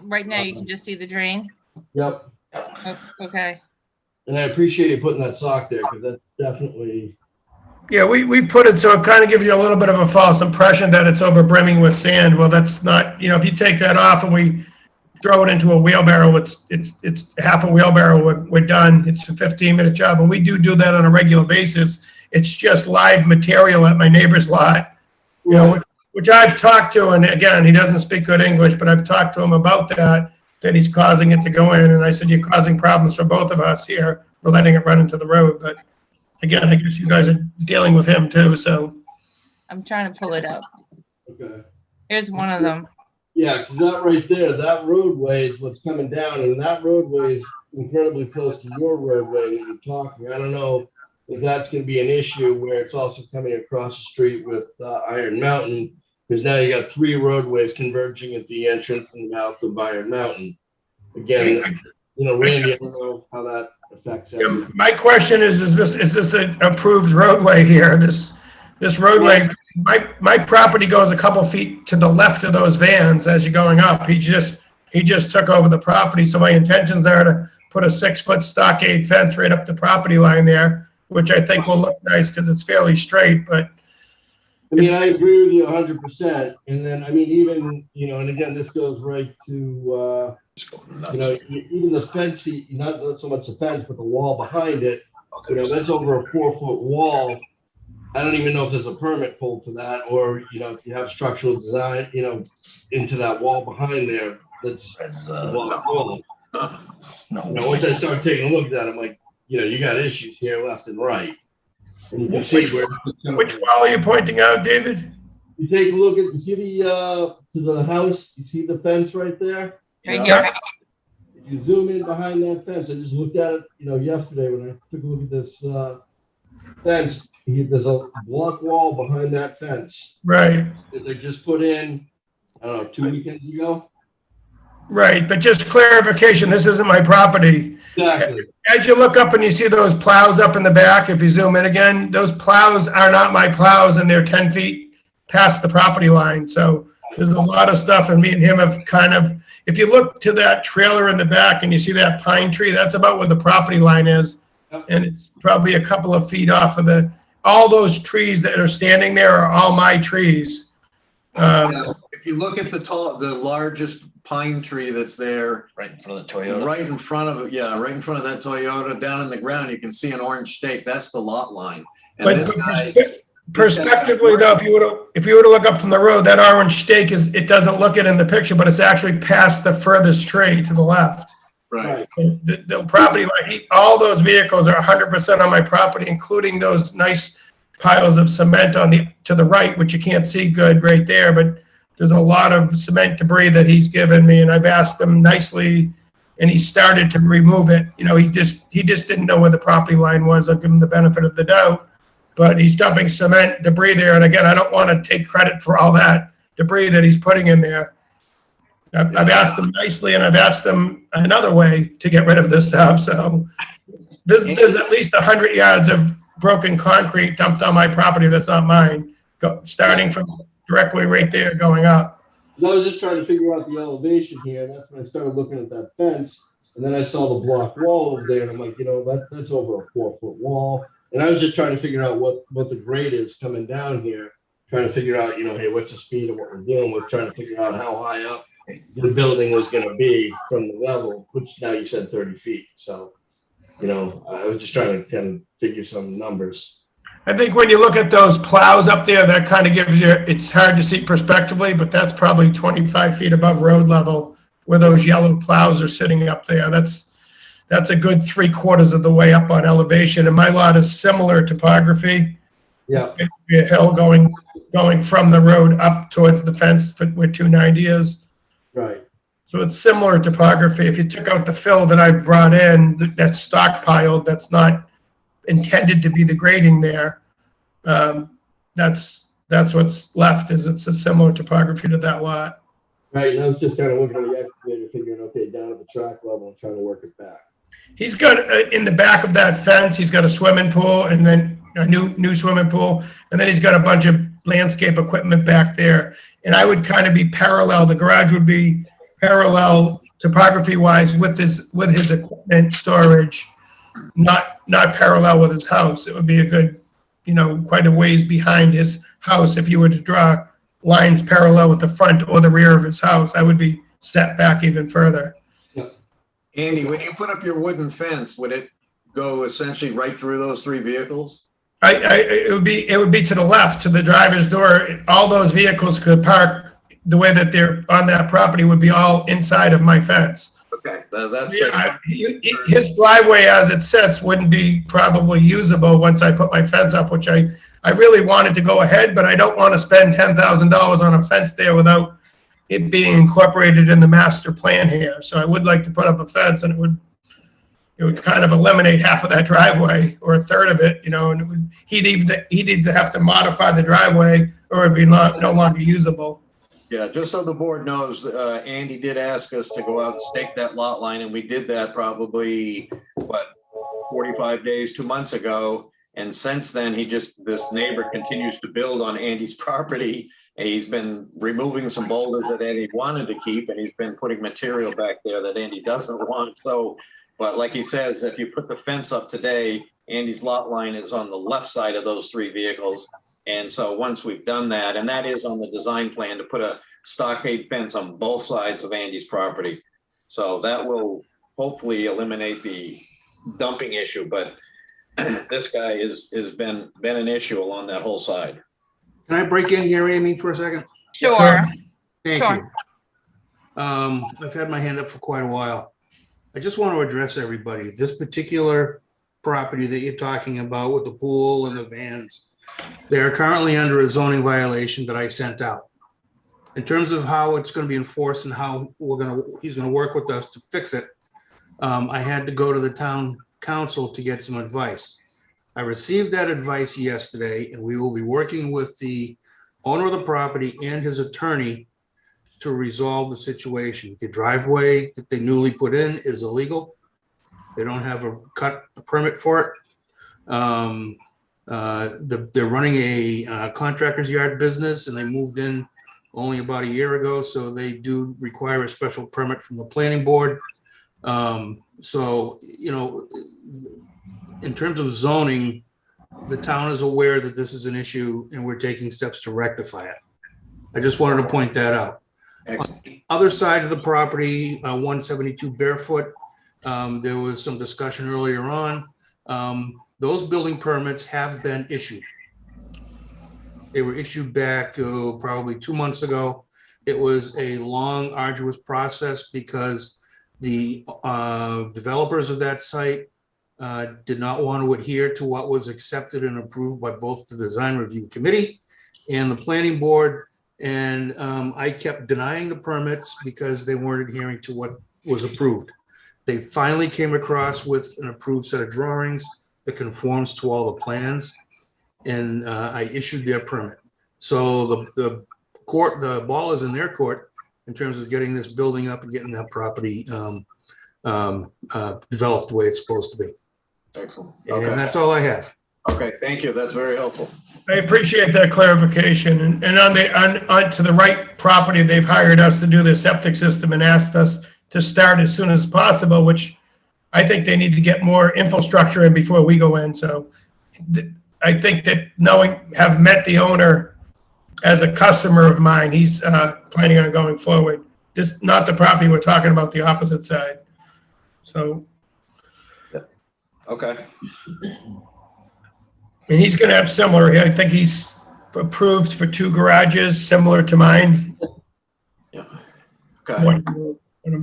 Right now you can just see the drain. Yep. Oh, okay. And I appreciate you putting that sock there because that's definitely. yeah, we put it so it kind of gives you a little bit of a false impression that it's over brimming with sand. Well, that's not, you know, if you take that off and we throw it into a wheelbarrow, it's half a wheelbarrow, we're done. It's a 15-minute job. And we do that on a regular basis. It's just live material at my neighbor's lot, you know, which I've talked to. And again, he doesn't speak good English, but I've talked to him about that he's causing it to go in. And I said, you're causing problems for both of us here. We're letting it run into the road. But again, I guess you guys are dealing with him too, so. I'm trying to pull it up. Okay. Here's one of them. Yeah, because that right there, that roadway is what's coming down, and that roadway is incredibly close to your roadway that you're talking. I don't know if that's going to be an issue where it's also coming across the street with Iron Mountain, because now you got 3 roadways converging at the entrance and mouth of Iron Mountain. Again, you know, Randy, I don't know how that affects everything. My question is this an approved roadway here? This roadway, my property goes a couple feet to the left of those vans as you're going up. He just took over the property. So my intentions are to put a 6-foot stockade fence right up the property line there, which I think will look nice because it's fairly straight, but. I mean, I agree with you 100%. And then, I mean, even, you know, and again, this goes right to, you know, even the fence, not so much the fence, but the wall behind it, you know, that's over a 4-foot wall I don't even know if there's a permit pulled for that, or, you know, if you have structural design, you know, into that wall behind there, that's That's, a block wall. no. You know, once I started taking a look at that, I'm like, you know, you got issues here left and right. And you can see where. Which wall are you pointing out, David? You take a look at, you see the, to the house, you see the fence right there? Right here. If you zoom in behind that fence, I just looked at it, you know, yesterday when I took a look at this, fence. There's a block wall behind that fence Right, that they just put in, I don't know, 2 weekends ago. right. But just clarification, this isn't my property. Exactly. As you look up and you see those plows up in the back, if you zoom in again, those plows are not my plows and they're 10 feet past the property line. So there's a lot of stuff, and me and him have kind of, if you look to that trailer in the back and you see that pine tree, that's about where the property line is. And it's probably a couple of feet off of all those trees that are standing there are all my trees. If you look at the largest pine tree that's there, Right in front of the Toyota. right in front of it, yeah, right in front of that Toyota, down in the ground, you can see an orange stake. That's the lot line. And But this guy, prospectively though, if you were to look up from the road, that orange stake it doesn't look it in the picture, but it's actually past the furthest tree to the left. right, The property line, all those vehicles are 100% on my property, including those nice piles of cement to the right, which you can't see good right there, but there's a lot of cement debris that he's given me, and I've asked him nicely, and he started to remove it. You know, he just didn't know where the property line was. I'll give him the benefit of the doubt, but he's dumping cement debris there, and again, I don't want to take credit for all that debris that he's putting in there. I've asked them nicely, and I've asked them another way to get rid of this stuff. So there's at least 100 yards of broken concrete dumped on my property that's not mine, starting from directly right there going up. I was just trying to figure out the elevation here, and that's when I started looking at that fence, and then I saw the block wall over there, and I'm like, you know, that's over a 4-foot wall. And I was just trying to figure out what the grade is coming down here, trying to figure out, you know, hey, what's the speed of what we're dealing with, trying to figure out how high up the building was going to be from the level, which now you said 30 feet. So, you know, I was just trying to kind of figure some numbers. I think when you look at those plows up there, that kind of gives you, it's hard to see prospectively, but that's probably 25 feet above road level where those yellow plows are sitting up there. That's a good 3/4 of the way up on elevation. And my lot is similar topography. Yeah. It's basically a hill going from the road up towards the fence where 290 is. Right. So it's similar topography. If you took out the fill that I've brought in, that's stockpiled, that's not intended to be the grading there. That's what's left, is it's a similar topography to that lot. Right. And I was just kind of looking at the excavator, figuring, okay, down at the track level and trying to work it back. He's got, in the back of that fence, he's got a swimming pool, and then a new swimming pool, and then he's got a bunch of landscape equipment back there. And I would kind of be parallel, the garage would be parallel topography-wise with his equipment storage, not parallel with his house. It would be a good, you know, quite a ways behind his house. If you were to draw lines parallel with the front or the rear of his house, I would be set back even further. Andy, when you put up your wooden fence, would it go essentially right through those 3 vehicles? It would be to the left, to the driver's door. All those vehicles could park the way that they're on that property would be all inside of my fence. Okay, that's His driveway as it sits wouldn't be probably usable once I put my fence up, which I really wanted to go ahead, but I don't want to spend $10,000 on a fence there without it being incorporated in the master plan here. So I would like to put up a fence, and it would kind of eliminate half of that driveway or a third of it, you know, and he'd either have to modify the driveway or it'd be no longer usable. Yeah, just so the board knows, Andy did ask us to go out and stake that lot line, and we did that probably, 45 days, 2 months ago. And since then, this neighbor continues to build on Andy's property. And he's been removing some boulders that Andy wanted to keep, and he's been putting material back there that Andy doesn't want. So, but like he says, if you put the fence up today, Andy's lot line is on the left side of those 3 vehicles. And so once we've done that, and that is on the design plan, to put a stockade fence on both sides of Andy's property. So that will hopefully eliminate the dumping issue. But this guy has been an issue along that whole side. Can I break in here, Amy, for a second? Sure. Thank Sure. you. I've had my hand up for quite a while. I just want to address everybody. This particular property that you're talking about with the pool and the vans, they are currently under a zoning violation that I sent out. In terms of how it's going to be enforced and how he's going to work with us to fix it, I had to go to the town council to get some advice. I received that advice yesterday, and we will be working with the owner of the property and his attorney to resolve the situation. The driveway that they newly put in is illegal. They don't have a permit for it. They're running a contractor's yard business, and they moved in only about a year ago, so they do require a special permit from the planning board. So, you know, in terms of zoning, the town is aware that this is an issue, and we're taking steps to rectify it. I just wanted to point that out. Excellent. On the other side of the property, 172 Barefoot, there was some discussion earlier on. Those building permits have been issued. They were issued back probably 2 months ago. It was a long, arduous process because the developers of that site did not want to adhere to what was accepted and approved by both the design review committee and the planning board. And I kept denying the permits because they weren't adhering to what was approved. They finally came across with an approved set of drawings that conforms to all the plans, and I issued their permit. So the ball is in their court in terms of getting this building up and getting that property developed the way it's supposed to be. Excellent. And that's all I have. Okay, thank you. That's very helpful. I appreciate that clarification. And on to the right property, they've hired us to do their septic system and asked us to start as soon as possible, which I think they need to get more infrastructure in before we go in. So I think that have met the owner as a customer of mine, he's planning on going forward. This, not the property we're talking about, the opposite side. So. Okay. And he's going to have similar, I think he's approved for 2 garages, similar to mine. Yeah. Okay.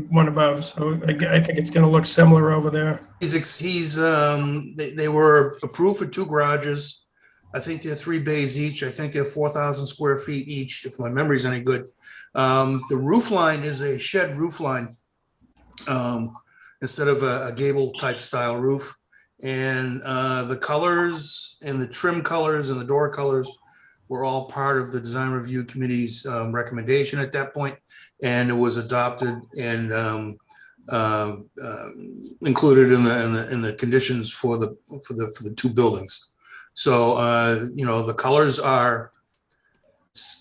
One above. So I think it's going to look similar over there. They were approved for 2 garages. I think they're 3 bays each. I think they're 4,000 square feet each, if my memory's any good. The roof line is a shed roof line instead of a gable type style roof. And the colors and the trim colors and the door colors were all part of the design review committee's recommendation at that point, and it was adopted and included in the conditions for the 2 buildings. So you know, the colors are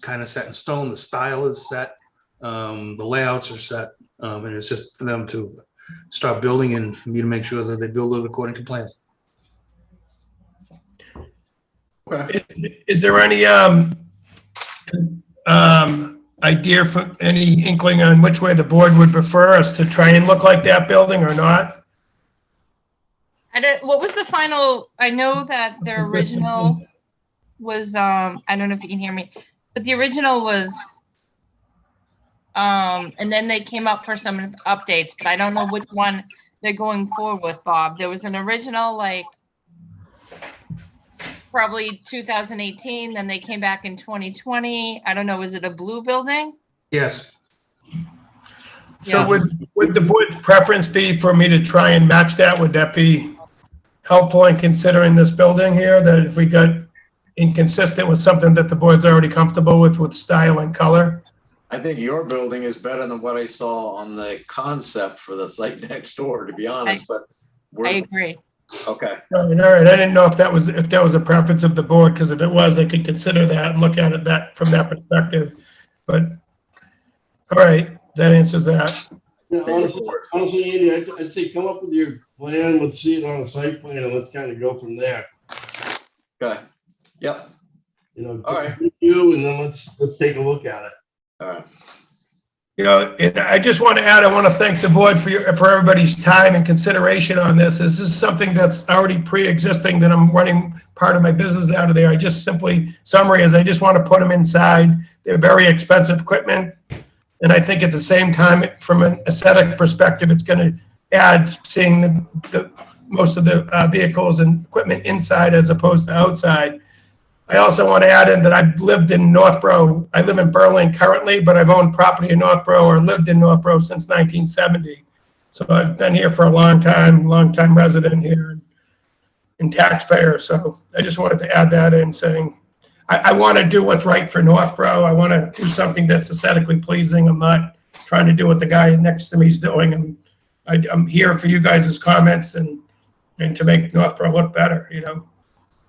kind of set in stone. The style is set. The layouts are set, and it's just for them to start building and for me to make sure that they build it according to plan. Okay. Is there any idea for any inkling on which way the board would prefer us to try and look like that building or not? What was the final? I know that their original was, I don't know if you can hear me, but the original was, and then they came up for some updates, but I don't know which one they're going forward with, Bob. There was an original, like, probably 2018, then they came back in 2020. I don't know, is it a blue building? Yes. So Yeah. would the board's preference be for me to try and match that? Would that be helpful in considering this building here, that if we got inconsistent with something that the board's already comfortable with style and color? I think your building is better than what I saw on the concept for the site next door, to be honest, but I agree. okay. All right. I didn't know if that was a preference of the board, because if it was, I could consider that and look at it from that perspective. But, all right, that answers that. Yeah, honestly, Andy, I'd say come up with your plan, let's see it on a site plan, and let's kind of go from there. Okay. Yep. You know, All right. you, and then let's take a look at it. All right. And I just want to add, I want to thank the board for everybody's time and consideration on this. This is something that's already pre-existing that I'm running part of my business out of there. I just summary is I just want to put them inside. They're very expensive equipment. And I think at the same time, from an aesthetic perspective, it's going to add seeing the most of the vehicles and equipment inside as opposed to outside. I also want to add in that I've lived in Northborough. I live in Berlin currently, but I've owned property in Northborough or lived in Northborough since 1970. So I've been here for a long time resident here and taxpayer. So I just wanted to add that in, saying I want to do what's right for Northborough. I want to do something that's aesthetically pleasing. I'm not trying to do what the guy next to me is doing. I'm here for you guys' comments and to make Northborough look better,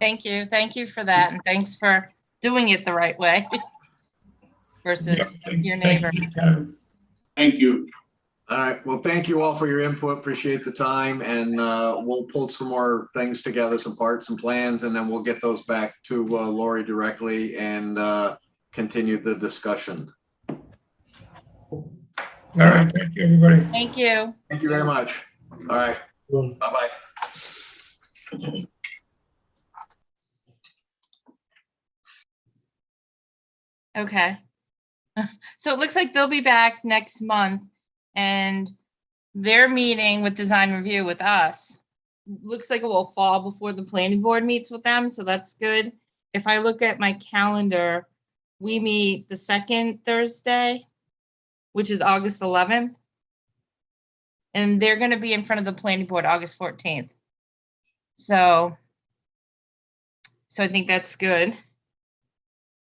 Thank you. Thank you for that. And thanks for doing it the right way versus your neighbor. Thank you. All right. Well, thank you all for your input. Appreciate the time. And we'll pull some more things together, some parts and plans, and then we'll get those back to Lori directly and continue the discussion. All right. Thank you, everybody. Thank you. Thank you very much. All right. Bye-bye. Okay. So it looks like they'll be back next month, and their meeting with design review with us looks like it will fall before the planning board meets with them. So that's good. If I look at my calendar, we meet the second Thursday, which is August 11th. And they're going to be in front of the planning board August 14th. So I think that's good.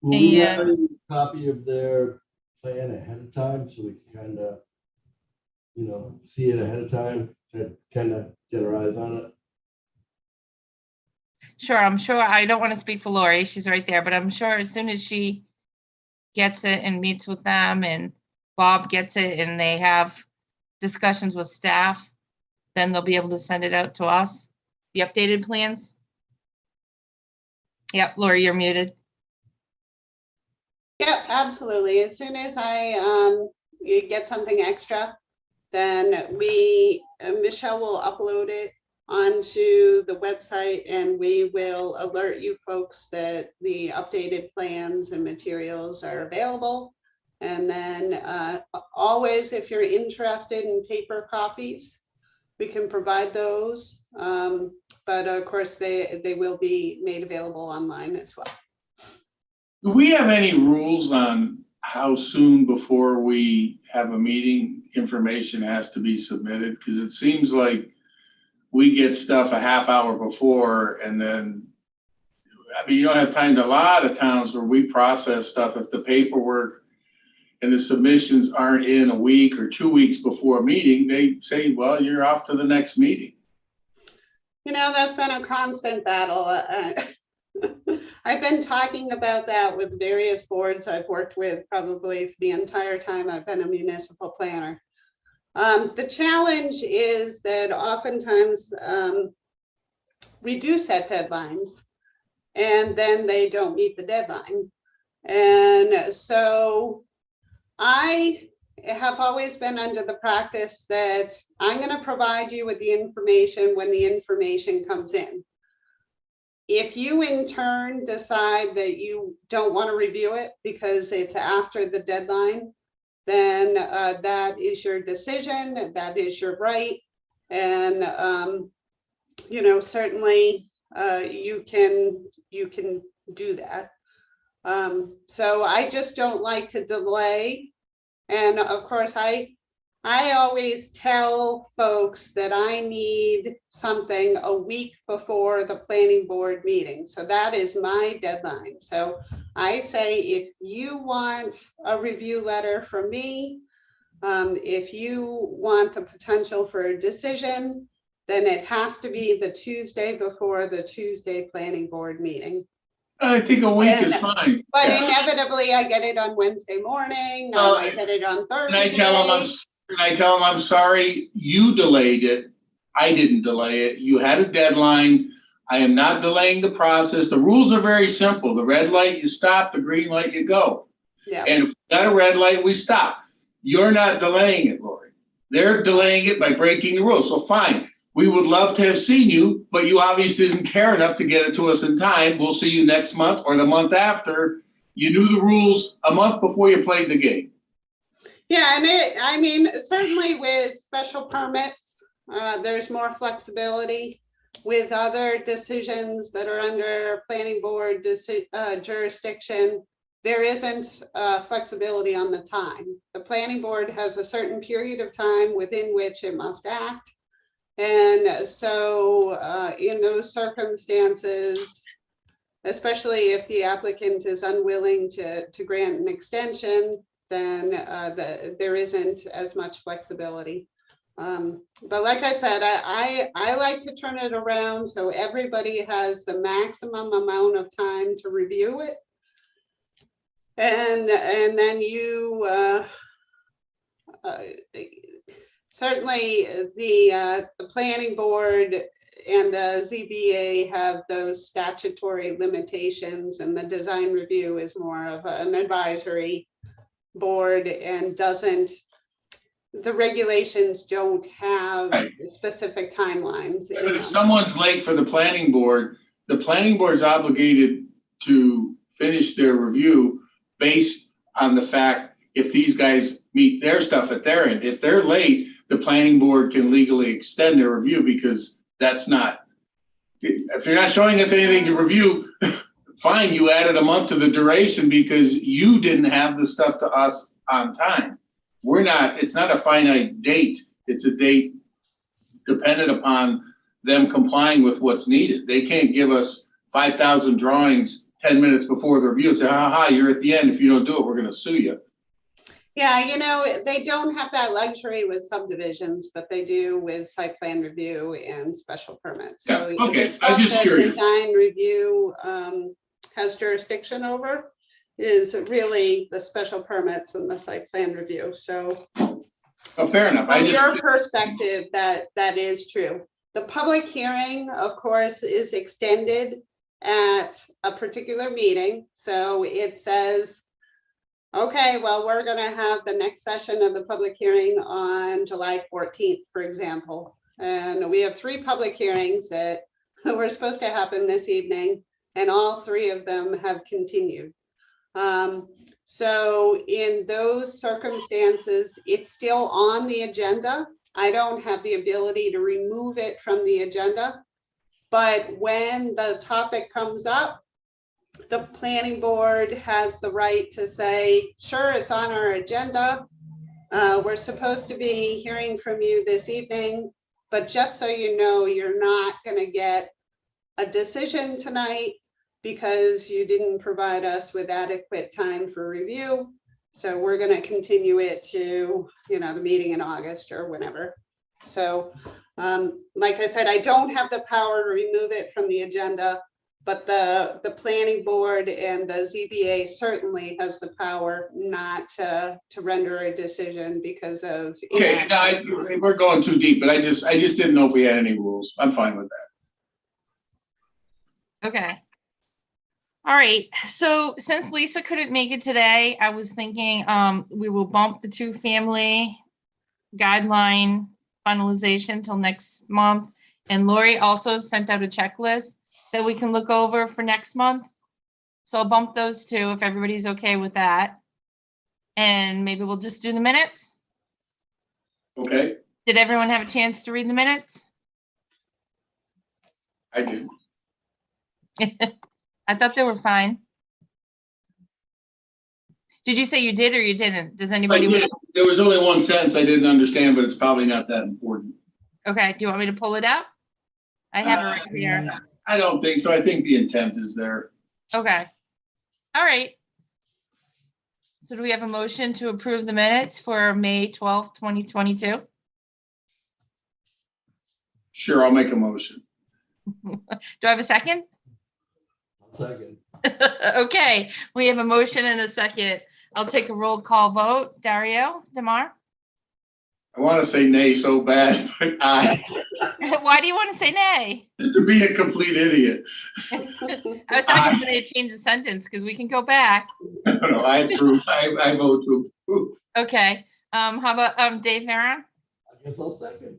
Will we have a copy of their plan ahead of time so we can kind of, see it ahead of time to kind of get our eyes on it? Sure, I'm sure. I don't want to speak for Lori. She's right there, but I'm sure as soon as she gets it and meets with them and Bob gets it and they have discussions with staff, then they'll be able to send it out to us. The updated plans. Yep, Lori, you're muted. Yeah, absolutely. As soon as I get something extra, then Michelle will upload it onto the website and we will alert you folks that the updated plans and materials are available. And then always, if you're interested in paper copies, we can provide those. But of course, they will be made available online as well. Do we have any rules on how soon before we have a meeting information has to be submitted? Because it seems like we get stuff a half hour before and then, you don't have time to a lot of towns where we process stuff. If the paperwork and the submissions aren't in a week or 2 weeks before a meeting, they say, well, you're off to the next meeting. That's been a constant battle. I've been talking about that with various boards I've worked with probably for the entire time I've been a municipal planner. The challenge is that oftentimes we do set deadlines and then they don't meet the deadline. And so I have always been under the practice that I'm going to provide you with the information when the information comes in. If you in turn decide that you don't want to review it because it's after the deadline, then that is your decision, that is your right. And, certainly you can do that. So I just don't like to delay. And of course, I always tell folks that I need something a week before the planning board meeting. So that is my deadline. So I say, if you want a review letter from me, if you want the potential for a decision, then it has to be the Tuesday before the Tuesday planning board meeting. I think a week is fine. But inevitably I get it on Wednesday morning, I get it on Thursday. And I tell them, I'm sorry, you delayed it. I didn't delay it. You had a deadline. I am not delaying the process. The rules are very simple. The red light, you stop. The green light, you go. Yeah. And if we got a red light, we stop. You're not delaying it, Lori. They're delaying it by breaking the rules. So fine, we would love to have seen you, but you obviously didn't care enough to get it to us in time. We'll see you next month or the month after. You knew the rules a month before you played the game. Yeah, and I mean, certainly with special permits, there's more flexibility. With other decisions that are under planning board jurisdiction, there isn't flexibility on the time. The planning board has a certain period of time within which it must act. And so in those circumstances, especially if the applicant is unwilling to grant an extension, then there isn't as much flexibility. But like I said, I like to turn it around so everybody has the maximum amount of time to review it. And then you certainly the planning board and the ZBA have those statutory limitations, and the design review is more of an advisory board and doesn't, the regulations don't have specific timelines. But if someone's late for the planning board's obligated to finish their review based on the fact if these guys meet their stuff at their end. If they're late, the planning board can legally extend their review, because that's not, if you're not showing us anything to review, fine, you added a month to the duration because you didn't have the stuff to us on time. We're not, it's not a finite date. It's a date dependent upon them complying with what's needed. They can't give us 5,000 drawings 10 minutes before the review and say, ha, you're at the end. If you don't do it, we're going to sue you. Yeah, you know, they don't have that luxury with subdivisions, but they do with site plan review and special permits. So Yeah, okay, the I'm just stuff that curious. Design review has jurisdiction over is really the special permits and the site plan review. So Oh, fair enough. from your perspective, that is true. The public hearing, of course, is extended at a particular meeting. So it says, okay, well, we're going to have the next session of the public hearing on July 14th, for example. And we have 3 public hearings that were supposed to happen this evening, and all 3 of them have continued. So in those circumstances, it's still on the agenda. I don't have the ability to remove it from the agenda. But when the topic comes up, the planning board has the right to say, sure, it's on our agenda. We're supposed to be hearing from you this evening, but just so you know, you're not going to get a decision tonight because you didn't provide us with adequate time for review. So we're going to continue it to, the meeting in August or whenever. So like I said, I don't have the power to remove it from the agenda, but the planning board and the ZBA certainly has the power not to render a decision because of. Okay, no, we're going too deep, but I just didn't know if we had any rules. I'm fine with that. Okay. All right, so since Lisa couldn't make it today, I was thinking we will bump the 2-family guideline finalization till next month. And Lori also sent out a checklist that we can look over for next month. So I'll bump those 2 if everybody's okay with that. And maybe we'll just do the minutes. Okay, Did everyone have a chance to read the minutes? I did. I thought they were fine. Did you say you did or you didn't? Does anybody? I did. There was only one sentence I didn't understand, but it's probably not that important. Okay, do you want me to pull it up? I have it right here. I don't think so. I think the intent is there. Okay. All right. So do we have a motion to approve the minutes for May 12th, 2022? Sure, I'll make a motion. Do I have a second? Second. Okay, we have a motion and a second. I'll take a roll call vote. Dario, Demar? I want to say nay so bad, but Why do you want to say nay? just to be a complete idiot. I thought you were going to change the sentence because we can go back. No, I approve. I vote to approve. Okay, How about, Dave Vera? I guess I'll second.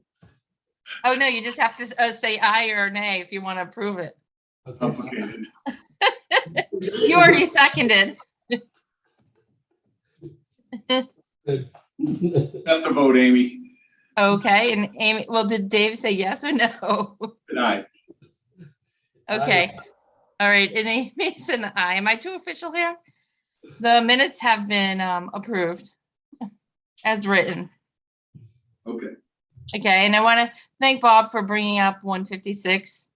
Oh, no, you just have to say aye or nay if you want to approve it. Complicated. You already seconded. Have to vote, Amy. Okay, and Amy, well, did Dave say yes or no? Good night. Okay, all right, and Amy's an aye. Am I too official here? The minutes have been approved as written. Okay. Okay, and I want to thank Bob for bringing up 156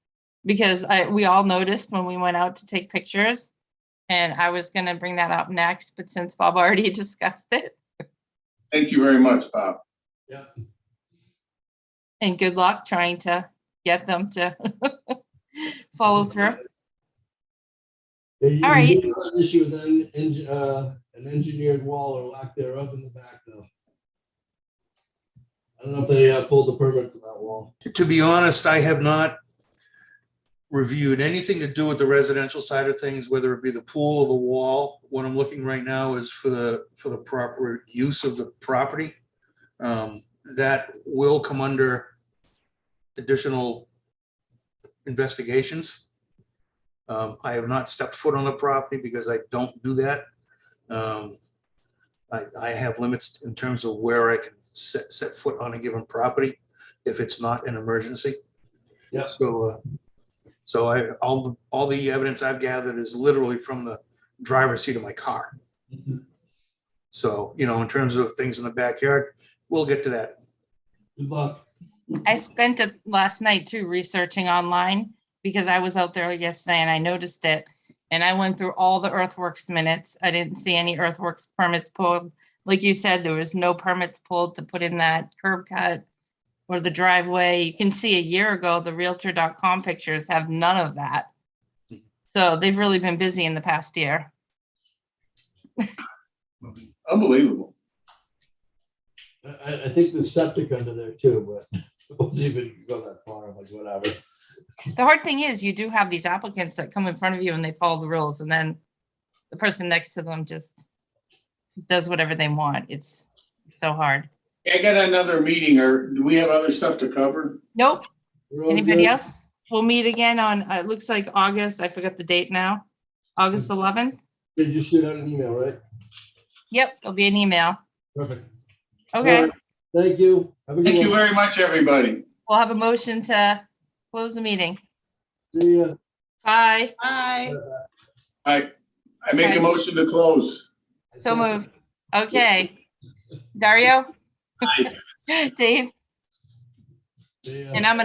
because we all noticed when we went out to take pictures, and I was going to bring that up next, but since Bob already discussed it. Thank you very much, Bob. Yeah. And good luck trying to get them to follow through. All right. Issue with an engineered wall or lack thereof in the back though. I don't know if they pulled the permit for that wall. To be honest, I have not reviewed anything to do with the residential side of things, whether it be the pool or the wall. What I'm looking right now is for the proper use of the property. That will come under additional investigations. I have not stepped foot on the property because I don't do that. I have limits in terms of where I can set foot on a given property if it's not an emergency. Yeah. So all the evidence I've gathered is literally from the driver's seat of my car. Mhm. So, in terms of things in the backyard, we'll get to that. Good luck. I spent it last night too researching online because I was out there yesterday and I noticed it. And I went through all the earthworks minutes. I didn't see any earthworks permits pulled. Like you said, there was no permits pulled to put in that curb cut or the driveway. You can see a year ago, the realtor.com pictures have none of that. So they've really been busy in the past year. Unbelievable. I think there's septic under there too, but it wasn't even go that far. I'm like, whatever. The hard thing is you do have these applicants that come in front of you and they follow the rules and then the person next to them just does whatever they want. It's so hard. I got another meeting, or do we have other stuff to cover? Nope. We're all Anybody good? else? We'll meet again on, it looks like August, I forgot the date now. August 11th? Did you shoot out an email, right? Yep, there'll be an email. Perfect. Okay, All right. Thank you. Have a good Thank you one. very much, everybody. we'll have a motion to close the meeting. See ya. Bye. Bye. I make Okay. a motion to close. So moved. Okay. Dario? Aye. Dave? See ya. And I'm gonna